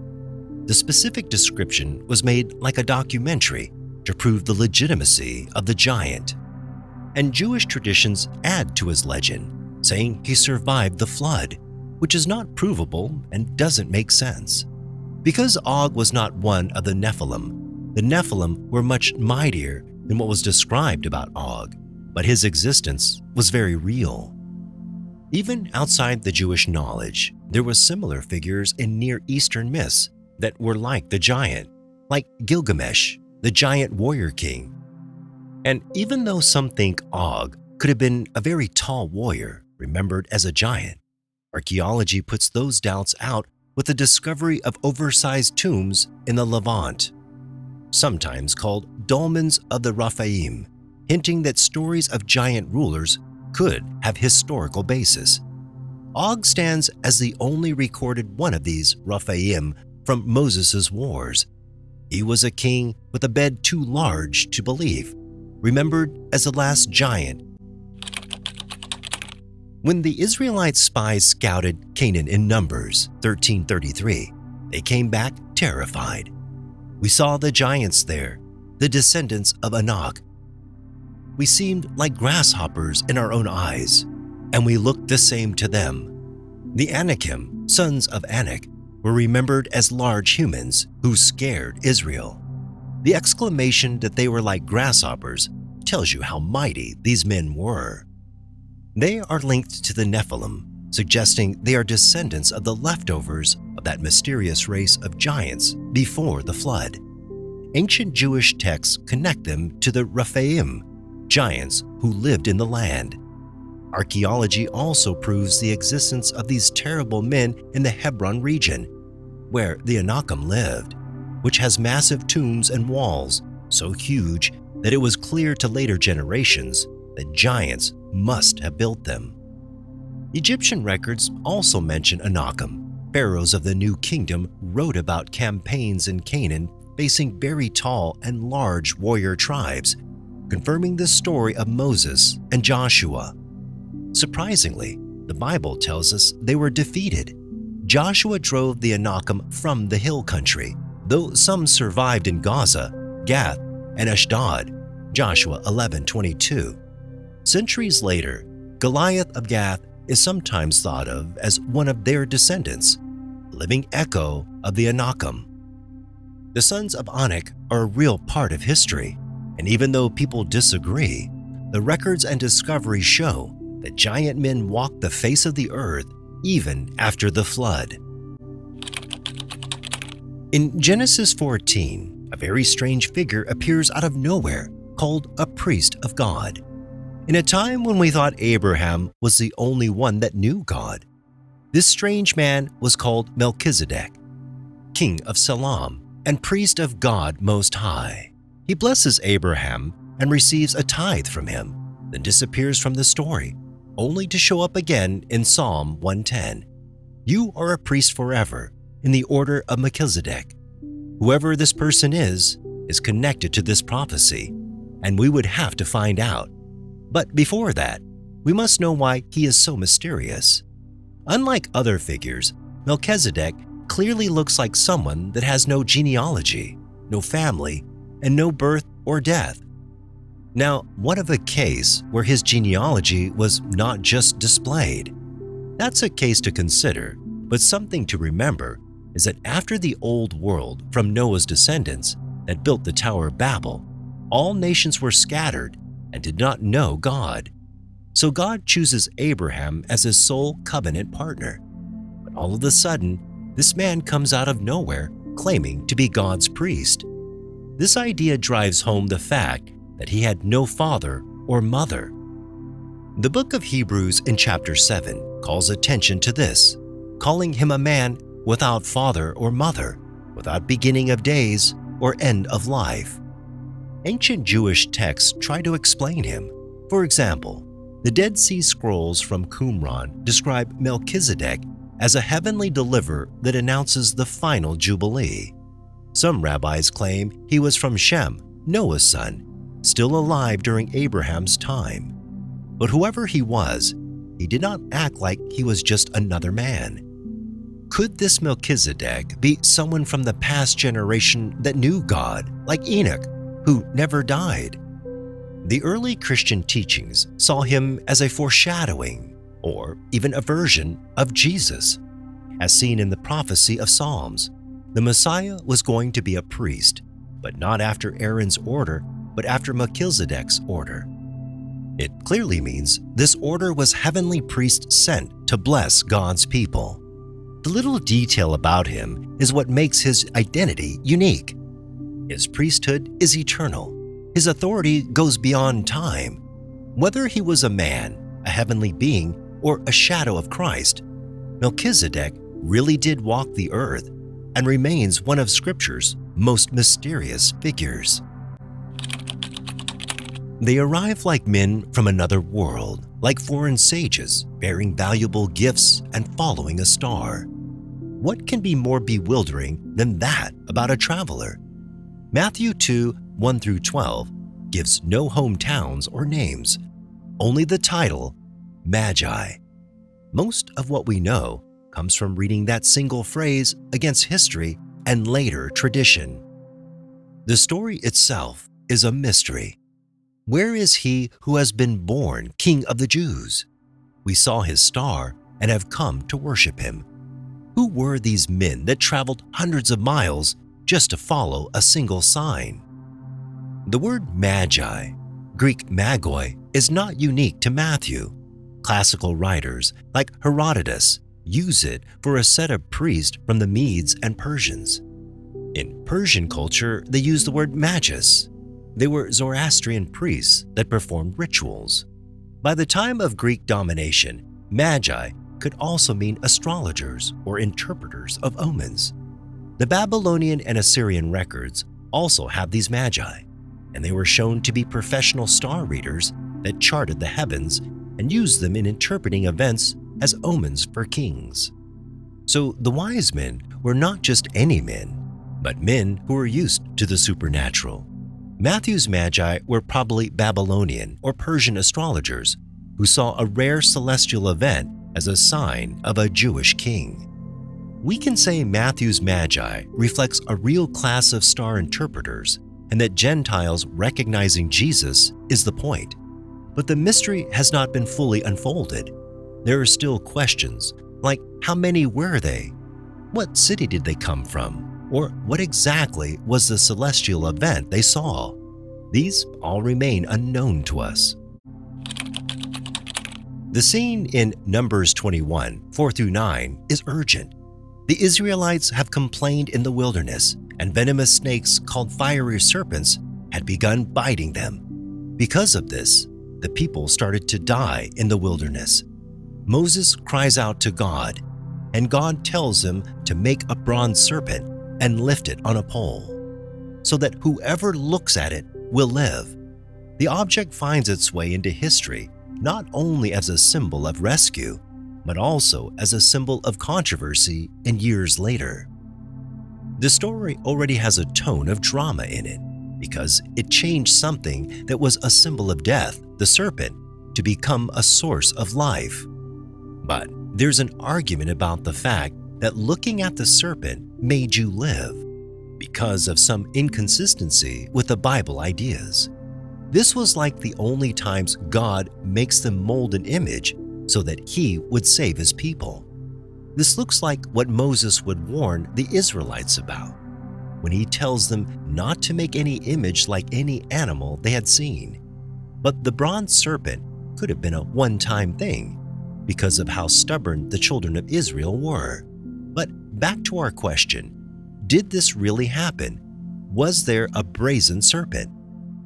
The specific description was made like a documentary to prove the legitimacy of the giant. And Jewish traditions add to his legend, saying he survived the flood, which is not provable and doesn't make sense. Because Og was not one of the Nephilim were much mightier than what was described about Og, but his existence was very real. Even outside the Jewish knowledge, there were similar figures in Near Eastern myths that were like the giant, like Gilgamesh, the giant warrior king. And even though some think Og could have been a very tall warrior remembered as a giant, archaeology puts those doubts out with the discovery of oversized tombs in the Levant, sometimes called dolmens of the Rephaim, hinting that stories of giant rulers could have historical basis. Og stands as the only recorded one of these Rephaim from Moses' wars. He was a king with a bed too large to believe, remembered as the last giant. When the Israelite spies scouted Canaan in Numbers 13:33, they came back terrified. We saw the giants there, the descendants of Anak. We seemed like grasshoppers in our own eyes, and we looked the same to them. The Anakim, sons of Anak, were remembered as large humans who scared Israel. The exclamation that they were like grasshoppers tells you how mighty these men were. They are linked to the Nephilim, suggesting they are descendants of the leftovers of that mysterious race of giants before the flood. Ancient Jewish texts connect them to the Rephaim, giants who lived in the land. Archaeology also proves the existence of these terrible men in the Hebron region, where the Anakim lived, which has massive tombs and walls so huge that it was clear to later generations that giants must have built them. Egyptian records also mention Anakim. Pharaohs of the New Kingdom wrote about campaigns in Canaan facing very tall and large warrior tribes, confirming the story of Moses and Joshua. Surprisingly, the Bible tells us they were defeated. Joshua drove the Anakim from the hill country, though some survived in Gaza, Gath, and Ashdod, Joshua 11:22. Centuries later, Goliath of Gath is sometimes thought of as one of their descendants, a living echo of the Anakim. The Sons of Anak are a real part of history, and even though people disagree, the records and discoveries show that giant men walked the face of the earth even after the flood. In Genesis 14, a very strange figure appears out of nowhere called a priest of God. In a time when we thought Abraham was the only one that knew God, this strange man was called Melchizedek, king of Salem and priest of God Most High. He blesses Abraham and receives a tithe from him, then disappears from the story, only to show up again in Psalm 110. You are a priest forever, in the order of Melchizedek. Whoever this person is connected to this prophecy, and we would have to find out. But before that, we must know why he is so mysterious. Unlike other figures, Melchizedek clearly looks like someone that has no genealogy, no family, and no birth or death. Now, what of a case where his genealogy was not just displayed? That's a case to consider, but something to remember is that after the old world from Noah's descendants that built the Tower of Babel, all nations were scattered and did not know God. So God chooses Abraham as his sole covenant partner. But all of a sudden, this man comes out of nowhere claiming to be God's priest. This idea drives home the fact that he had no father or mother. The book of Hebrews in chapter 7 calls attention to this, calling him a man without father or mother, without beginning of days or end of life. Ancient Jewish texts try to explain him. For example, the Dead Sea Scrolls from Qumran describe Melchizedek as a heavenly deliverer that announces the final Jubilee. Some rabbis claim he was from Shem, Noah's son, still alive during Abraham's time. But whoever he was, he did not act like he was just another man. Could this Melchizedek be someone from the past generation that knew God, like Enoch, who never died? The early Christian teachings saw him as a foreshadowing, or even a version of Jesus. As seen in the prophecy of Psalms, the Messiah was going to be a priest, but not after Aaron's order, but after Melchizedek's order. It clearly means this order was heavenly priests sent to bless God's people. The little detail about him is what makes his identity unique. His priesthood is eternal. His authority goes beyond time. Whether he was a man, a heavenly being, or a shadow of Christ, Melchizedek really did walk the earth and remains one of Scripture's most mysterious figures. They arrive like men from another world, like foreign sages, bearing valuable gifts and following a star. What can be more bewildering than that about a traveler? Matthew 2:1-12 gives no hometowns or names, only the title, Magi. Most of what we know comes from reading that single phrase against history and later tradition. The story itself is a mystery. Where is he who has been born King of the Jews? We saw his star and have come to worship him. Who were these men that traveled hundreds of miles just to follow a single sign? The word magi, Greek magoi, is not unique to Matthew. Classical writers like Herodotus use it for a set of priests from the Medes and Persians. In Persian culture, they use the word magus. They were Zoroastrian priests that performed rituals. By the time of Greek domination, magi could also mean astrologers or interpreters of omens. The Babylonian and Assyrian records also have these magi, and they were shown to be professional star readers that charted the heavens and used them in interpreting events as omens for kings. So the wise men were not just any men, but men who were used to the supernatural. Matthew's magi were probably Babylonian or Persian astrologers who saw a rare celestial event as a sign of a Jewish king. We can say Matthew's magi reflects a real class of star interpreters and that Gentiles recognizing Jesus is the point. But the mystery has not been fully unfolded. There are still questions like how many were they? What city did they come from? Or what exactly was the celestial event they saw? These all remain unknown to us. The scene in Numbers 21:4-9 is urgent. The Israelites have complained in the wilderness, and venomous snakes called fiery serpents had begun biting them. Because of this, the people started to die in the wilderness. Moses cries out to God, and God tells him to make a bronze serpent and lift it on a pole, so that whoever looks at it will live. The object finds its way into history not only as a symbol of rescue, but also as a symbol of controversy in years later. The story already has a tone of drama in it because it changed something that was a symbol of death, the serpent, to become a source of life. But there's an argument about the fact that looking at the serpent made you live because of some inconsistency with the Bible ideas. This was like the only times God makes them mold an image so that he would save his people. This looks like what Moses would warn the Israelites about when he tells them not to make any image like any animal they had seen. But the bronze serpent could have been a one-time thing because of how stubborn the children of Israel were. But back to our question, did this really happen? Was there a brazen serpent?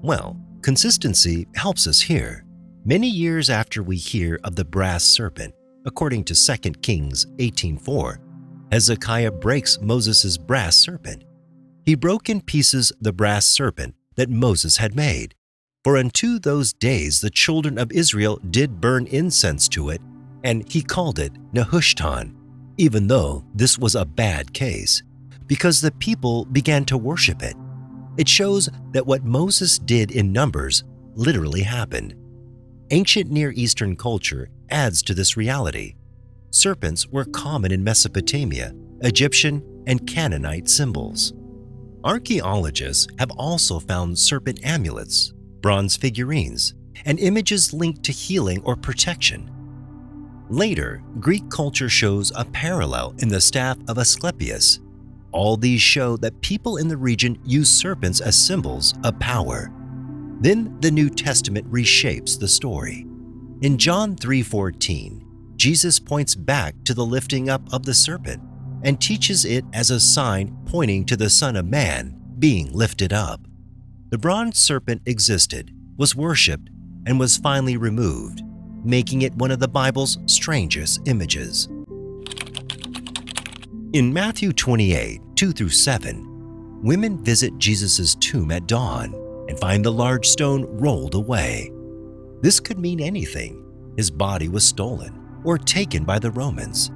Well, consistency helps us here. Many years after we hear of the brass serpent, according to 2 Kings 18:4, Hezekiah breaks Moses' brass serpent. He broke in pieces the brass serpent that Moses had made. For unto those days the children of Israel did burn incense to it, and he called it Nehushtan, even though this was a bad case, because the people began to worship it. It shows that what Moses did in Numbers literally happened. Ancient Near Eastern culture adds to this reality. Serpents were common in Mesopotamia, Egyptian, and Canaanite symbols. Archaeologists have also found serpent amulets, bronze figurines, and images linked to healing or protection. Later, Greek culture shows a parallel in the staff of Asclepius. All these show that people in the region use serpents as symbols of power. Then the New Testament reshapes the story. In John 3:14, Jesus points back to the lifting up of the serpent and teaches it as a sign pointing to the Son of Man being lifted up. The bronze serpent existed, was worshipped, and was finally removed, making it one of the Bible's strangest images. In Matthew 28:2-7, women visit Jesus' tomb at dawn and find the large stone rolled away. This could mean anything. His body was stolen or taken by the Romans.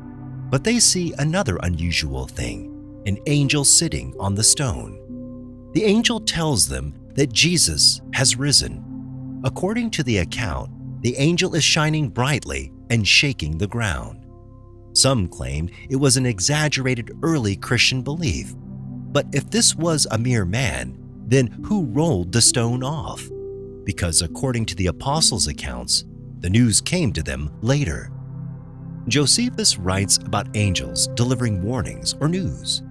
But they see another unusual thing, an angel sitting on the stone. The angel tells them that Jesus has risen. According to the account, the angel is shining brightly and shaking the ground. Some claim it was an exaggerated early Christian belief. But if this was a mere man, then who rolled the stone off? Because according to the apostles' accounts, the news came to them later. Josephus writes about angels delivering warnings or news.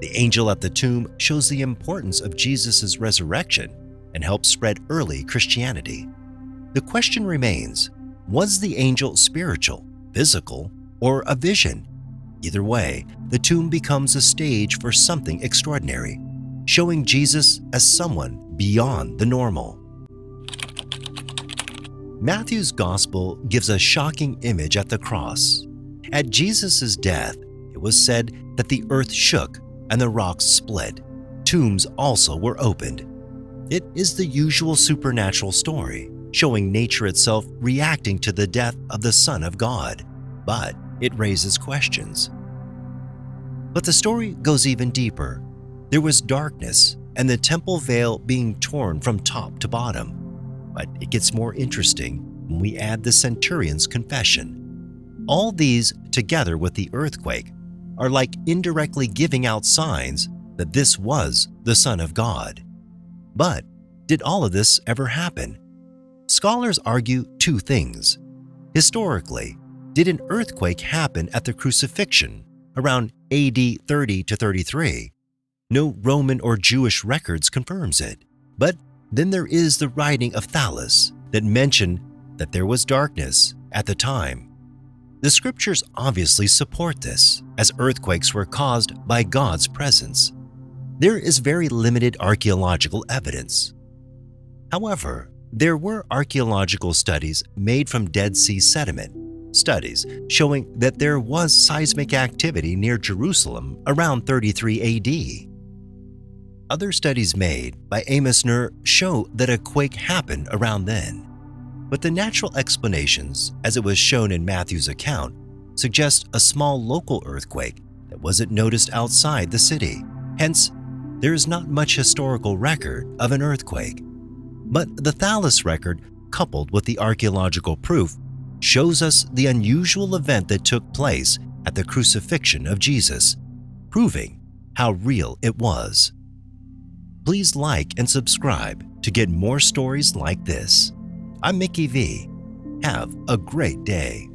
The angel at the tomb shows the importance of Jesus' resurrection and helped spread early Christianity. The question remains, was the angel spiritual, physical, or a vision? Either way, the tomb becomes a stage for something extraordinary, showing Jesus as someone beyond the normal. Matthew's Gospel gives a shocking image at the cross. At Jesus' death, it was said that the earth shook and the rocks split. Tombs also were opened. It is the usual supernatural story, showing nature itself reacting to the death of the Son of God, but it raises questions. But the story goes even deeper. There was darkness and the temple veil being torn from top to bottom. But it gets more interesting when we add the centurion's confession. All these, together with the earthquake, are like indirectly giving out signs that this was the Son of God. But did all of this ever happen? Scholars argue two things. Historically, did an earthquake happen at the Crucifixion around AD 30 to 33? No Roman or Jewish records confirms it. But then there is the writing of Thallus that mentioned that there was darkness at the time. The scriptures obviously support this, as earthquakes were caused by God's presence. There is very limited archaeological evidence. However, there were archaeological studies made from Dead Sea sediment, studies showing that there was seismic activity near Jerusalem around 33 AD. Other studies made by Amos Nur show that a quake happened around then. But the natural explanations, as it was shown in Matthew's account, suggest a small local earthquake that wasn't noticed outside the city. Hence, there is not much historical record of an earthquake. But the Thallus record, coupled with the archaeological proof, shows us the unusual event that took place at the crucifixion of Jesus, proving how real it was. Please like and subscribe to get more stories like this. I'm Mickey V. Have a great day.